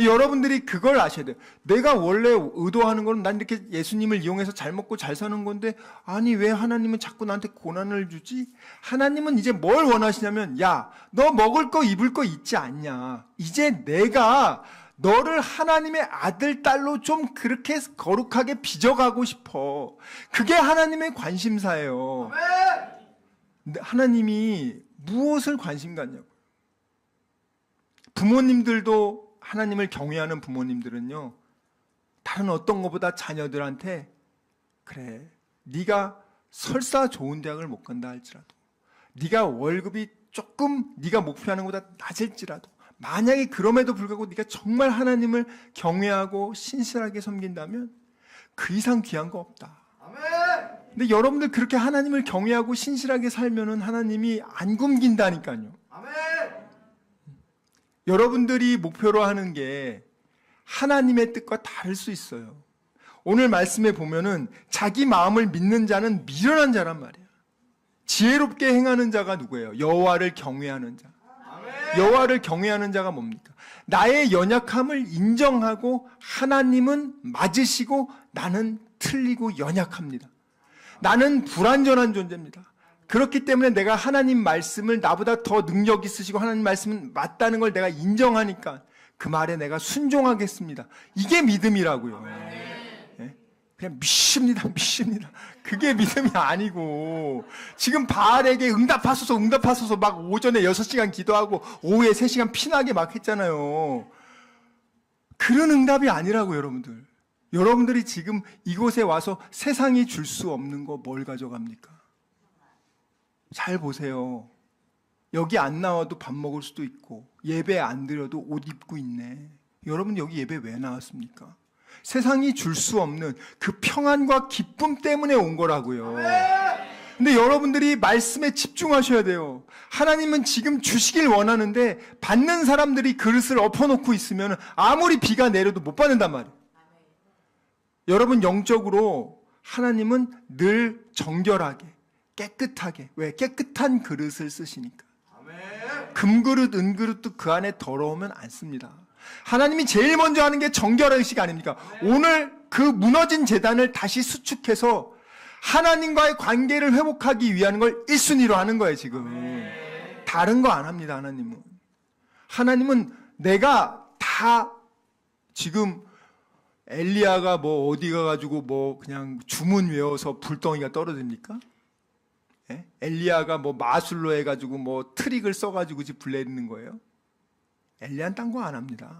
여러분들이 그걸 아셔야 돼요. 내가 원래 의도하는 건 난 이렇게 예수님을 이용해서 잘 먹고 잘 사는 건데, 아니 왜 하나님은 자꾸 나한테 고난을 주지? 하나님은 이제 뭘 원하시냐면, 야, 너 먹을 거 입을 거 있지 않냐? 이제 내가 너를 하나님의 아들, 딸로 좀 그렇게 거룩하게 빚어가고 싶어. 그게 하나님의 관심사예요. 하나님이 무엇을 관심 갖냐고. 부모님들도, 하나님을 경외하는 부모님들은요, 다른 어떤 것보다 자녀들한테, 그래, 네가 설사 좋은 대학을 못 간다 할지라도, 네가 월급이 조금 네가 목표하는 것보다 낮을지라도, 만약에 그럼에도 불구하고 네가 정말 하나님을 경외하고 신실하게 섬긴다면 그 이상 귀한 거 없다. 근데 여러분들 그렇게 하나님을 경외하고 신실하게 살면은 하나님이 안 굶긴다니까요. 여러분들이 목표로 하는 게 하나님의 뜻과 다를 수 있어요. 오늘 말씀에 보면은 자기 마음을 믿는 자는 미련한 자란 말이에요. 지혜롭게 행하는 자가 누구예요? 여호와를 경외하는 자. 여호와를 경외하는 자가 뭡니까? 나의 연약함을 인정하고 하나님은 맞으시고 나는 틀리고 연약합니다. 나는 불완전한 존재입니다. 그렇기 때문에 내가 하나님 말씀을 나보다 더 능력 있으시고 하나님 말씀은 맞다는 걸 내가 인정하니까 그 말에 내가 순종하겠습니다. 이게 믿음이라고요. 예? 그냥 믿습니다. 그게 믿음이 아니고 지금 바알에게 응답하소서 막 오전에 6시간 기도하고 오후에 3시간 피나게 막 했잖아요. 그런 응답이 아니라고 여러분들. 여러분들이 지금 이곳에 와서 세상이 줄 수 없는 거 뭘 가져갑니까? 잘 보세요. 여기 안 나와도 밥 먹을 수도 있고 예배 안 드려도 옷 입고 있네. 여러분 여기 예배 왜 나왔습니까? 세상이 줄 수 없는 그 평안과 기쁨 때문에 온 거라고요. 근데 여러분들이 말씀에 집중하셔야 돼요. 하나님은 지금 주시길 원하는데 받는 사람들이 그릇을 엎어놓고 있으면 아무리 비가 내려도 못 받는단 말이에요. 여러분 영적으로 하나님은 늘 정결하게 깨끗하게, 왜? 깨끗한 그릇을 쓰시니까. 금그릇, 은그릇도 그 안에 더러우면 안 씁니다. 하나님이 제일 먼저 하는 게 정결의식 아닙니까? 오늘 그 무너진 제단을 다시 수축해서 하나님과의 관계를 회복하기 위한 걸 1순위로 하는 거예요, 지금. 다른 거 안 합니다, 하나님은. 하나님은 내가 다 지금 엘리야가 뭐 어디 가가지고 뭐 그냥 주문 외워서 불덩이가 떨어집니까? 예? 엘리야가 뭐 마술로 해가지고 뭐 트릭을 써가지고 집 불 내리는 거예요? 엘리야는 딴 거 안 합니다.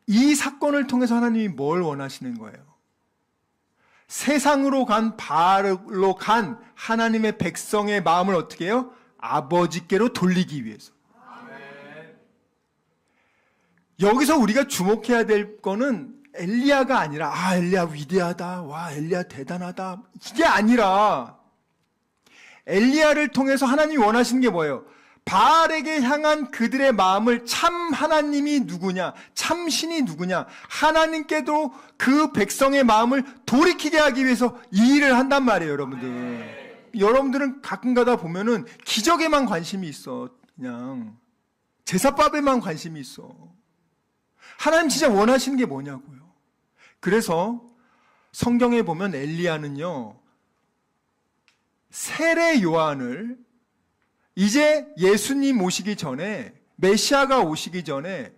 이 사건을 통해서 하나님이 뭘 원하시는 거예요? 세상으로 간 바알로 간 하나님의 백성의 마음을 어떻게 해요? 아버지께로 돌리기 위해서. 여기서 우리가 주목해야 될 거는 엘리야가 아니라 엘리야 위대하다, 와 엘리야 대단하다, 이게 아니라 엘리야를 통해서 하나님이 원하시는 게 뭐예요? 바알에게 향한 그들의 마음을 참 하나님이 누구냐, 참 신이 누구냐, 하나님께도 그 백성의 마음을 돌이키게 하기 위해서 이 일을 한단 말이에요. 여러분들은 가끔 가다 보면은 기적에만 관심이 있어. 그냥 제사밥에만 관심이 있어. 하나님 진짜 원하시는 게 뭐냐고요. 그래서 성경에 보면 엘리야는요, 세례 요한을 이제 예수님 오시기 전에, 메시아가 오시기 전에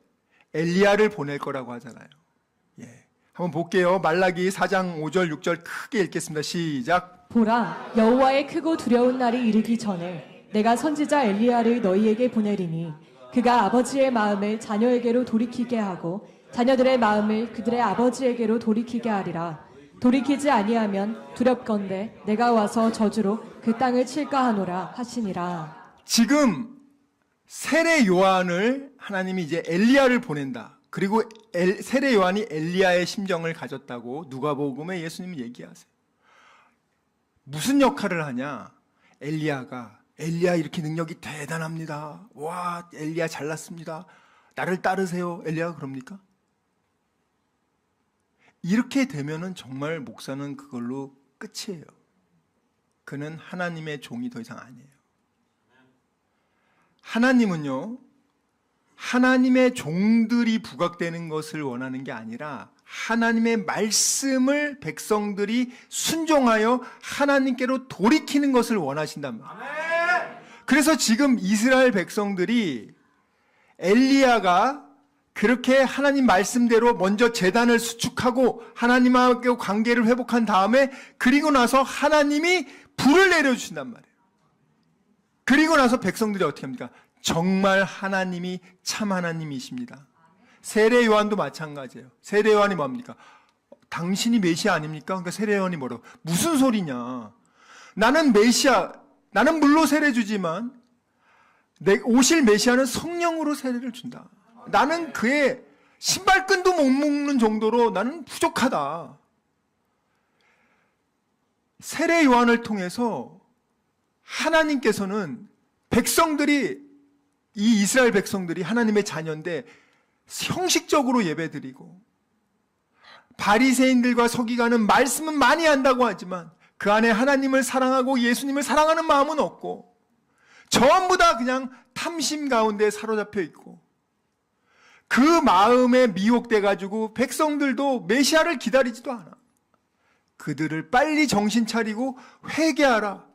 엘리야를 보낼 거라고 하잖아요. 예. 한번 볼게요. 말라기 4장 5절 6절 크게 읽겠습니다. 시작. 보라, 여호와의 크고 두려운 날이 이르기 전에 내가 선지자 엘리야를 너희에게 보내리니 그가 아버지의 마음을 자녀에게로 돌이키게 하고 자녀들의 마음을 그들의 아버지에게로 돌이키게 하리라. 돌이키지 아니하면 두렵건대 내가 와서 저주로 그 땅을 칠까 하노라 하시니라. 지금 세례 요한을 하나님이 이제 엘리야를 보낸다. 그리고 세례 요한이 엘리야의 심정을 가졌다고 누가복음에 예수님이 얘기하세요. 무슨 역할을 하냐? 엘리야 이렇게 능력이 대단합니다. 와, 엘리야 잘났습니다. 나를 따르세요. 엘리야가 그럽니까? 이렇게 되면은 정말 목사는 그걸로 끝이에요. 그는 하나님의 종이 더 이상 아니에요. 하나님은요, 하나님의 종들이 부각되는 것을 원하는 게 아니라 하나님의 말씀을 백성들이 순종하여 하나님께로 돌이키는 것을 원하신단 말이에요. 그래서 지금 이스라엘 백성들이 엘리야가 그렇게 하나님 말씀대로 먼저 제단을 수축하고 하나님하고 관계를 회복한 다음에, 그리고 나서 하나님이 불을 내려주신단 말이에요. 그리고 나서 백성들이 어떻게 합니까? 정말 하나님이 참 하나님이십니다. 세례 요한도 마찬가지예요. 세례 요한이 뭡니까? 당신이 메시아 아닙니까? 그러니까 세례요한이 뭐라고? 무슨 소리냐? 나는 메시아, 나는 물로 세례 주지만 오실 메시아는 성령으로 세례를 준다. 나는 그의 신발끈도 못 묶는 정도로 나는 부족하다. 세례 요한을 통해서 하나님께서는 백성들이, 이 이스라엘 백성들이 하나님의 자녀인데 형식적으로 예배드리고, 바리새인들과 서기관은 말씀은 많이 한다고 하지만 그 안에 하나님을 사랑하고 예수님을 사랑하는 마음은 없고, 전부 다 그냥 탐심 가운데 사로잡혀 있고, 그 마음에 미혹돼 가지고 백성들도 메시아를 기다리지도 않아. 그들을 빨리 정신 차리고 회개하라.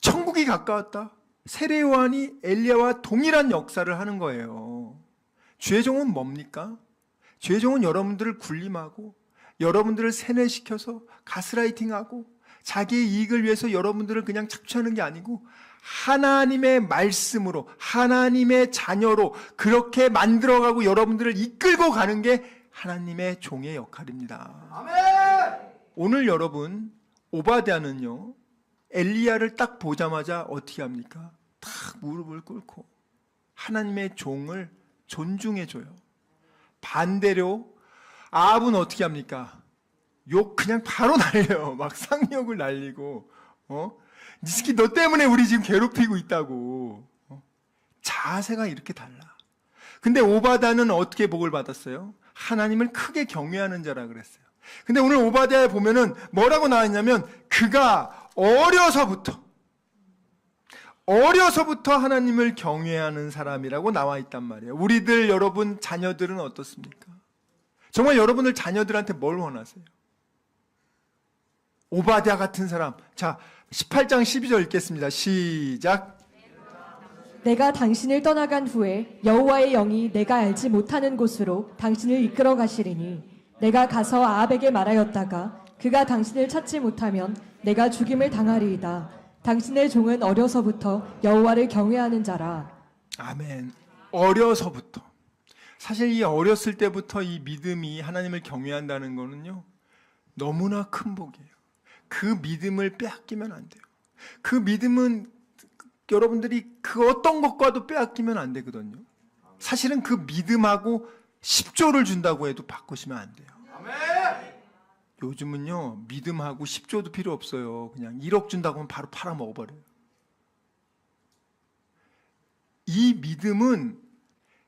천국이 가까웠다. 세례 요한이 엘리야와 동일한 역사를 하는 거예요. 죄종은 뭡니까? 죄종은 여러분들을 굴림하고 여러분들을 세뇌시켜서 가스라이팅하고 자기의 이익을 위해서 여러분들을 그냥 착취하는 게 아니고 하나님의 말씀으로, 하나님의 자녀로 그렇게 만들어가고 여러분들을 이끌고 가는 게 하나님의 종의 역할입니다. 아멘! 오늘 여러분, 오바댜는요, 엘리야를 딱 보자마자 어떻게 합니까? 딱 무릎을 꿇고 하나님의 종을 존중해줘요. 반대로 아합은 어떻게 합니까? 욕 그냥 바로 날려요. 막 쌍욕을 날리고, 니 새끼 너 때문에 우리 지금 괴롭히고 있다고. 자세가 이렇게 달라. 근데 오바댜는 어떻게 복을 받았어요? 하나님을 크게 경외하는 자라 그랬어요. 근데 오늘 오바댜에 보면은 뭐라고 나왔냐면, 그가 어려서부터 하나님을 경외하는 사람이라고 나와 있단 말이에요. 우리들 여러분 자녀들은 어떻습니까? 정말 여러분들 자녀들한테 뭘 원하세요? 오바댜 같은 사람. 자, 18장 12절 읽겠습니다. 시작. 내가 당신을 떠나간 후에 여호와의 영이 내가 알지 못하는 곳으로 당신을 이끌어 가시리니 내가 가서 아합에게 말하였다가 그가 당신을 찾지 못하면 내가 죽임을 당하리이다. 당신의 종은 어려서부터 여호와를 경외하는 자라. 아멘. 어려서부터. 사실 이 어렸을 때부터 이 믿음이 하나님을 경외한다는 거는요, 너무나 큰 복이에요. 그 믿음을 빼앗기면 안 돼요. 그 믿음은 여러분들이 그 어떤 것과도 빼앗기면 안 되거든요. 사실은 그 믿음하고 10조를 준다고 해도 바꾸시면 안 돼요. 요즘은요, 믿음하고 10조도 필요 없어요. 그냥 1억 준다고 하면 바로 팔아먹어버려요. 이 믿음은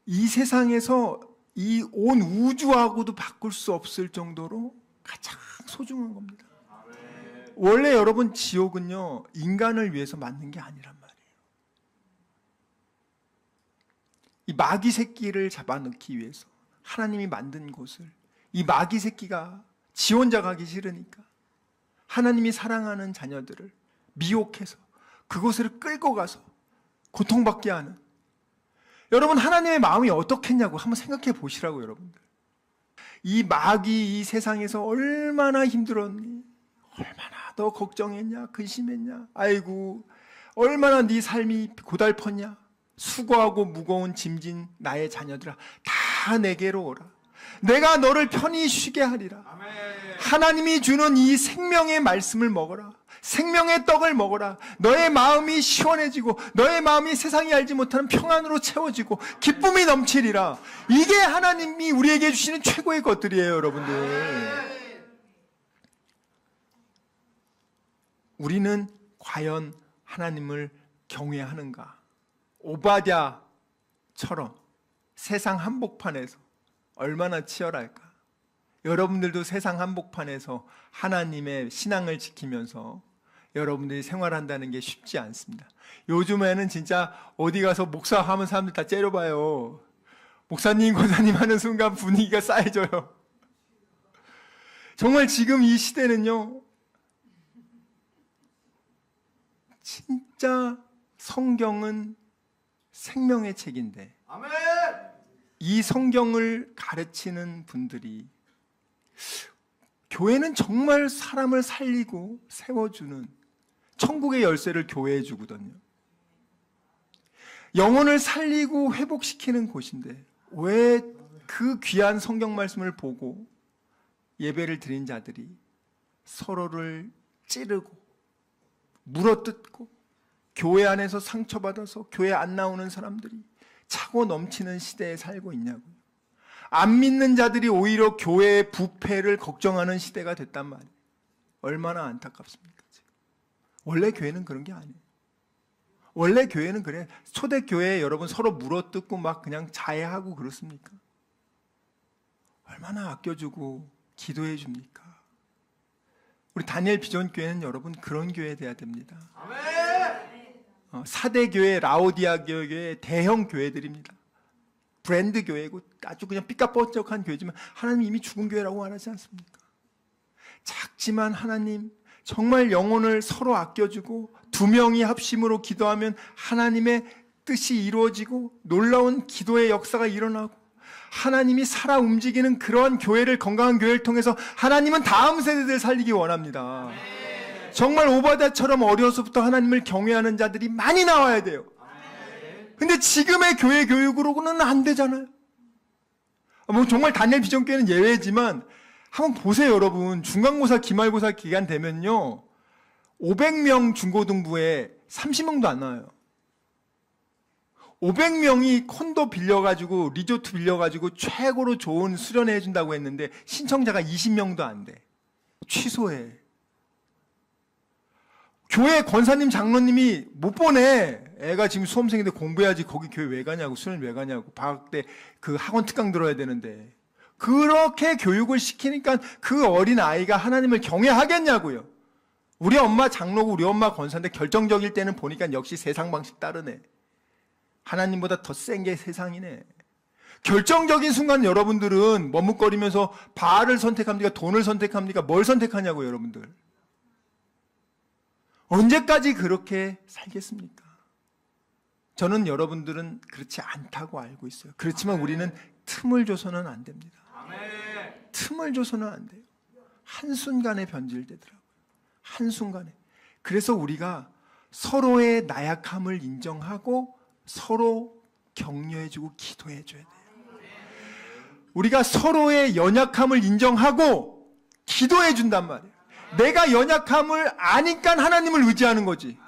이 세상에서 이 온 우주하고도 바꿀 수 없을 정도로 가장 소중한 겁니다. 원래 여러분, 지옥은요, 인간을 위해서 만든 게 아니란 말이에요. 이 마귀 새끼를 잡아넣기 위해서 하나님이 만든 곳을, 이 마귀 새끼가 지 혼자 가기 싫으니까 하나님이 사랑하는 자녀들을 미혹해서 그곳을 끌고 가서 고통받게 하는, 여러분 하나님의 마음이 어떻겠냐고 한번 생각해 보시라고. 여러분들, 이 마귀 이 세상에서 얼마나 힘들었니? 얼마나 너 걱정했냐? 근심했냐? 아이고, 얼마나 네 삶이 고달팠냐? 수고하고 무거운 짐진 나의 자녀들아, 다 내게로 오라. 내가 너를 편히 쉬게 하리라. 하나님이 주는 이 생명의 말씀을 먹어라. 생명의 떡을 먹어라. 너의 마음이 시원해지고 너의 마음이 세상이 알지 못하는 평안으로 채워지고 기쁨이 넘치리라. 이게 하나님이 우리에게 주시는 최고의 것들이에요. 여러분들, 우리는 과연 하나님을 경외하는가? 오바댜처럼 세상 한복판에서 얼마나 치열할까? 여러분들도 세상 한복판에서 하나님의 신앙을 지키면서 여러분들이 생활한다는 게 쉽지 않습니다. 요즘에는 진짜 어디 가서 목사하면 사람들 다 째려봐요. 목사님, 권사님 하는 순간 분위기가 싸해져요. 정말 지금 이 시대는요, 진짜 성경은 생명의 책인데, 이 성경을 가르치는 분들이, 교회는 정말 사람을 살리고 세워주는 천국의 열쇠를 교회에 주거든요. 영혼을 살리고 회복시키는 곳인데 왜 그 귀한 성경 말씀을 보고 예배를 드린 자들이 서로를 찌르고 물어뜯고 교회 안에서 상처받아서 교회 안 나오는 사람들이 차고 넘치는 시대에 살고 있냐고요. 안 믿는 자들이 오히려 교회의 부패를 걱정하는 시대가 됐단 말이에요. 얼마나 안타깝습니까? 지금. 원래 교회는 그런 게 아니에요. 원래 교회는 그래. 초대교회에 여러분 서로 물어뜯고 막 그냥 자해하고 그렇습니까? 얼마나 아껴주고 기도해 줍니까? 우리 다니엘 비전 교회는 여러분 그런 교회 돼야 됩니다. 4대 교회, 라오디아 교회, 대형 교회들입니다. 브랜드 교회고 아주 그냥 삐까뻔쩍한 교회지만 하나님 이미 죽은 교회라고 말하지 않습니까? 작지만 하나님 정말 영혼을 서로 아껴주고 두 명이 합심으로 기도하면 하나님의 뜻이 이루어지고 놀라운 기도의 역사가 일어나고 하나님이 살아 움직이는 그러한 교회를, 건강한 교회를 통해서 하나님은 다음 세대들 살리기 원합니다. 정말 오바댜처럼 어려서부터 하나님을 경외하는 자들이 많이 나와야 돼요. 근데 지금의 교회 교육으로는 안 되잖아요. 뭐 정말 다니엘 비전교회는 예외지만 한번 보세요, 여러분. 중간고사, 기말고사 기간 되면요 500명 중고등부에 30명도 안 나와요. 500명이 콘도 빌려가지고 리조트 빌려가지고 최고로 좋은 수련회 해준다고 했는데 신청자가 20명도 안 돼. 취소해. 교회 권사님, 장로님이 못 보내. 애가 지금 수험생인데 공부해야지 거기 교회 왜 가냐고, 수련 왜 가냐고, 방학 때 그 학원 특강 들어야 되는데. 그렇게 교육을 시키니까 그 어린 아이가 하나님을 경외하겠냐고요. 우리 엄마 장로고 우리 엄마 권사인데 결정적일 때는 보니까 역시 세상 방식 따르네. 하나님보다 더 센 게 세상이네. 결정적인 순간 여러분들은 머뭇거리면서 바알을 선택합니까? 돈을 선택합니까? 뭘 선택하냐고 여러분들. 언제까지 그렇게 살겠습니까? 저는 여러분들은 그렇지 않다고 알고 있어요. 그렇지만 우리는 틈을 줘서는 안 됩니다. 틈을 줘서는 안 돼요. 한순간에 변질되더라고요. 한순간에. 그래서 우리가 서로의 나약함을 인정하고 서로 격려해주고 기도해줘야 돼요. 우리가 서로의 연약함을 인정하고 기도해준단 말이에요. 내가 연약함을 아니까 하나님을 의지하는 거지.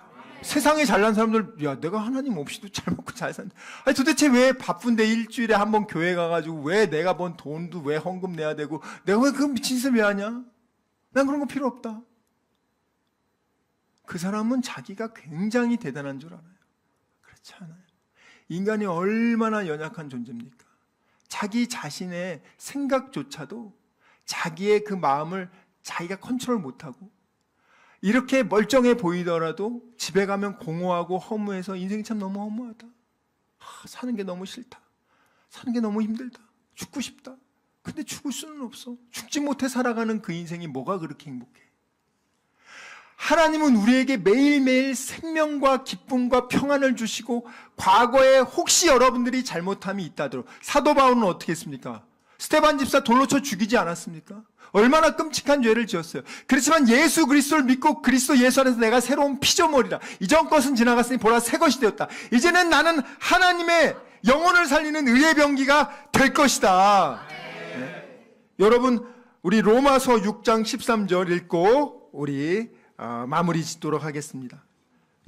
세상에 잘난 사람들, 야, 내가 하나님 없이도 잘 먹고 잘 산다. 아니, 도대체 왜 바쁜데 일주일에 한 번 교회 가가지고 왜 내가 번 돈도 왜 헌금 내야 되고 내가 왜 그 미친 짓을 왜 하냐? 난 그런 거 필요 없다. 그 사람은 자기가 굉장히 대단한 줄 알아요. 그렇지 않아요. 인간이 얼마나 연약한 존재입니까? 자기 자신의 생각조차도 자기의 그 마음을 자기가 컨트롤 못하고 이렇게 멀쩡해 보이더라도 집에 가면 공허하고 허무해서 인생이 참 너무 허무하다. 사는 게 너무 싫다. 사는 게 너무 힘들다. 죽고 싶다. 근데 죽을 수는 없어. 죽지 못해 살아가는 그 인생이 뭐가 그렇게 행복해? 하나님은 우리에게 매일매일 생명과 기쁨과 평안을 주시고 과거에 혹시 여러분들이 잘못함이 있다더라도 사도 바울은 어떻게 했습니까? 스데반 집사 돌로 쳐 죽이지 않았습니까? 얼마나 끔찍한 죄를 지었어요. 그렇지만 예수 그리스도를 믿고 그리스도 예수 안에서 내가 새로운 피조물이라. 이전 것은 지나갔으니 보라 새 것이 되었다. 이제는 나는 하나님의 영혼을 살리는 의의 병기가 될 것이다. 네. 여러분 우리 로마서 6장 13절 읽고 우리 마무리 짓도록 하겠습니다.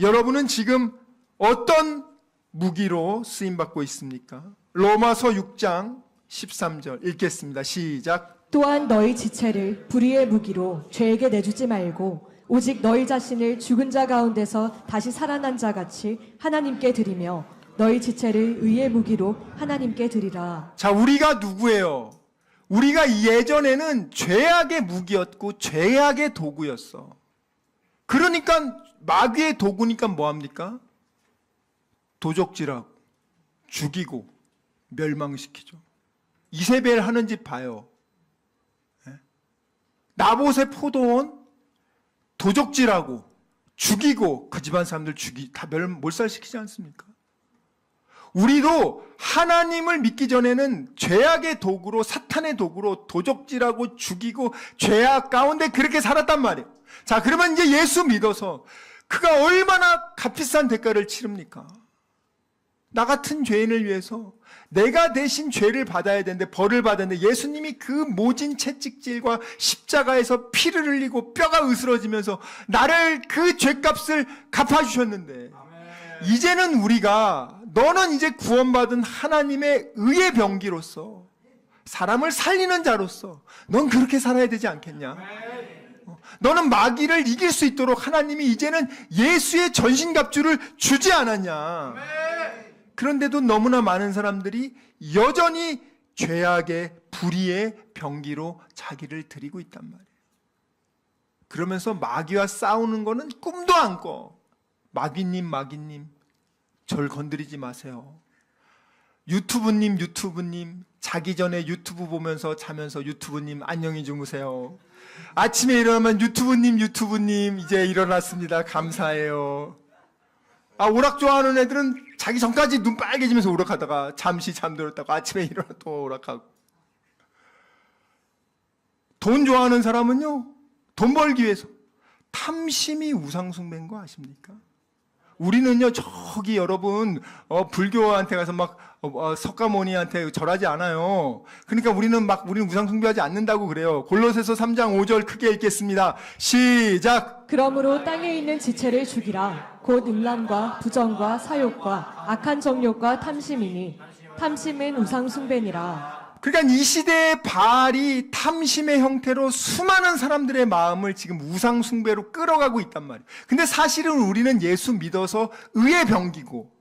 여러분은 지금 어떤 무기로 쓰임받고 있습니까? 로마서 6장 13절 읽겠습니다. 시작. 또한 너희 지체를 불의의 무기로 죄에게 내주지 말고 오직 너희 자신을 죽은 자 가운데서 다시 살아난 자 같이 하나님께 드리며 너희 지체를 의의 무기로 하나님께 드리라. 자, 우리가 누구예요? 우리가 예전에는 죄악의 무기였고 죄악의 도구였어. 그러니까 마귀의 도구니까 뭐합니까? 도적질하고 죽이고 멸망시키죠. 이세벨 하는 짓 봐요. 나봇의 포도원 도적질하고 죽이고 그 집안 사람들 다 몰살시키지 않습니까? 우리도 하나님을 믿기 전에는 죄악의 도구로, 사탄의 도구로 도적질하고 죽이고 죄악 가운데 그렇게 살았단 말이에요. 자, 그러면 이제 예수 믿어서 그가 얼마나 값비싼 대가를 치릅니까? 나 같은 죄인을 위해서 내가 대신 죄를 받아야 되는데, 벌을 받았는데, 예수님이 그 모진 채찍질과 십자가에서 피를 흘리고 뼈가 으스러지면서 나를 그 죄값을 갚아주셨는데, 이제는 우리가, 너는 이제 구원받은 하나님의 의의 병기로서, 사람을 살리는 자로서 넌 그렇게 살아야 되지 않겠냐? 너는 마귀를 이길 수 있도록 하나님이 이제는 예수의 전신갑주를 주지 않았냐? 그런데도 너무나 많은 사람들이 여전히 죄악의 불의의 병기로 자기를 드리고 있단 말이에요. 그러면서 마귀와 싸우는 거는 꿈도 안 꿔. 마귀님, 절 건드리지 마세요. 유튜브님, 자기 전에 유튜브 보면서 자면서 유튜브님 안녕히 주무세요. 아침에 일어나면 유튜브님 이제 일어났습니다. 감사해요. 오락 좋아하는 애들은 자기 전까지 눈 빨개지면서 오락하다가 잠시 잠들었다가 아침에 일어나 또 오락하고. 돈 좋아하는 사람은요, 돈 벌기 위해서 탐심이 우상숭배인 거 아십니까? 우리는요, 저기 여러분, 불교한테 가서 막, 석가모니한테 절하지 않아요. 그러니까 우리는 우상숭배하지 않는다고 그래요. 골로새서 3장 5절 크게 읽겠습니다. 시작! 그러므로 땅에 있는 지체를 죽이라. 곧 음란과 부정과 사욕과 악한 정욕과 탐심이니 탐심은 우상숭배니라. 그러니까 이 시대의 바알이 탐심의 형태로 수많은 사람들의 마음을 지금 우상숭배로 끌어가고 있단 말이에요. 근데 사실은 우리는 예수 믿어서 의의 병기고,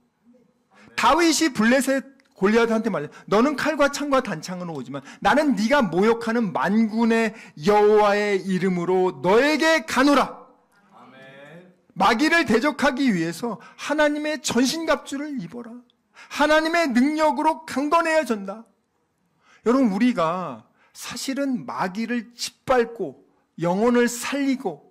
다윗이 블레셋 골리앗한테 말해, 너는 칼과 창과 단창으로 오지만 나는 네가 모욕하는 만군의 여호와의 이름으로 너에게 가노라. 마귀를 대적하기 위해서 하나님의 전신갑주를 입어라. 하나님의 능력으로 강건해야 전다. 여러분, 우리가 사실은 마귀를 짓밟고 영혼을 살리고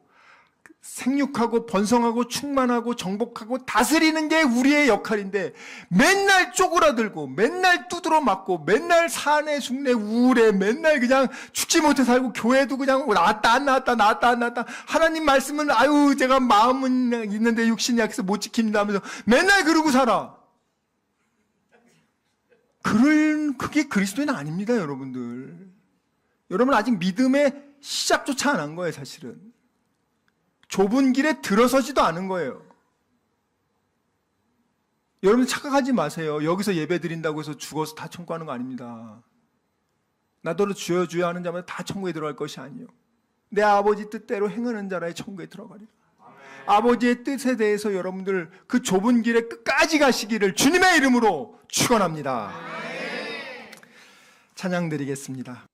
생육하고 번성하고 충만하고 정복하고 다스리는 게 우리의 역할인데, 맨날 쪼그라들고 맨날 두드러 맞고 맨날 산에 숙내 우울해, 맨날 그냥 죽지 못해 살고, 교회도 그냥 나왔다 안 나왔다 하나님 말씀은 아유 제가 마음은 있는데 육신이 약해서 못 지킵니다 하면서 맨날 그러고 살아. 그게 그리스도인 아닙니다, 여러분들. 여러분 아직 믿음의 시작조차 안 한 거예요, 사실은. 좁은 길에 들어서지도 않은 거예요. 여러분 착각하지 마세요. 여기서 예배 드린다고 해서 죽어서 다 천국하는 거 아닙니다. 나더러 주여 주여 하는 자마다 다 천국에 들어갈 것이 아니에요. 내 아버지 뜻대로 행하는 자라에 천국에 들어가리라. 아버지의 뜻에 대해서 여러분들 그 좁은 길에 끝까지 가시기를 주님의 이름으로 축원합니다. 찬양 드리겠습니다.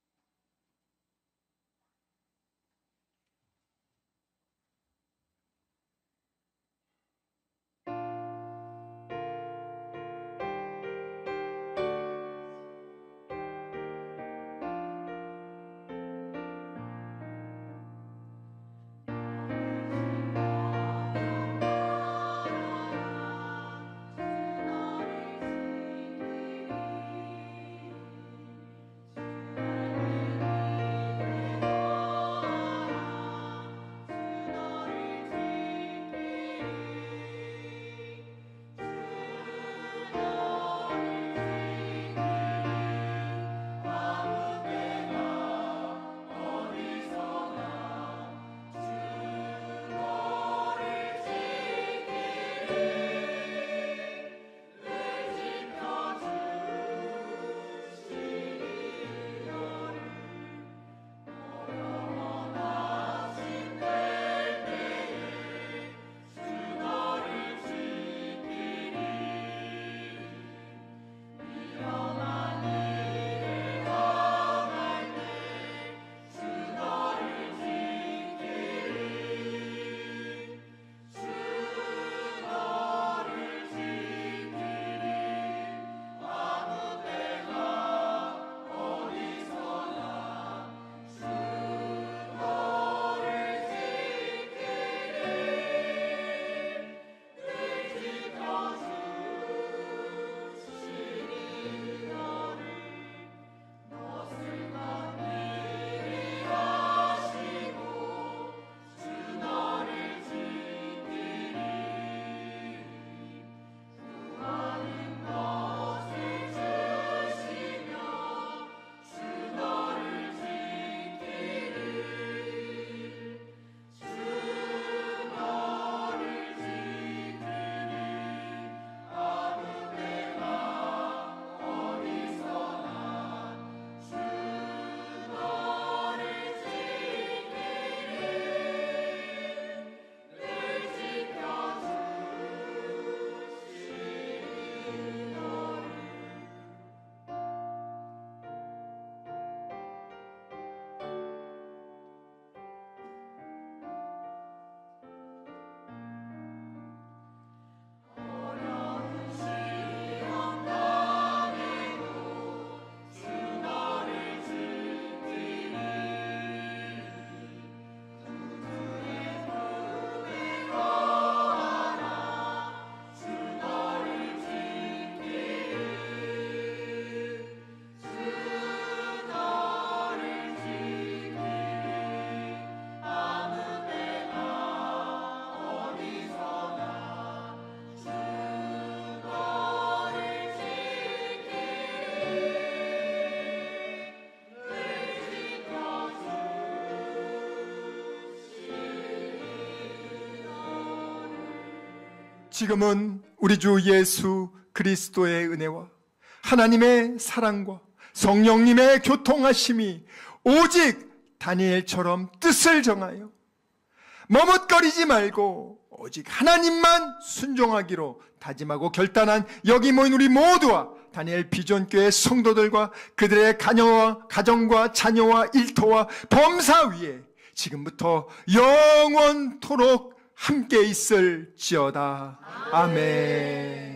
지금은 우리 주 예수 그리스도의 은혜와 하나님의 사랑과 성령님의 교통하심이 오직 다니엘처럼 뜻을 정하여 머뭇거리지 말고 오직 하나님만 순종하기로 다짐하고 결단한 여기 모인 우리 모두와 다니엘 비전교회 성도들과 그들의 가정과 자녀와 일터와 범사 위에 지금부터 영원토록 함께 있을지어다. 아멘.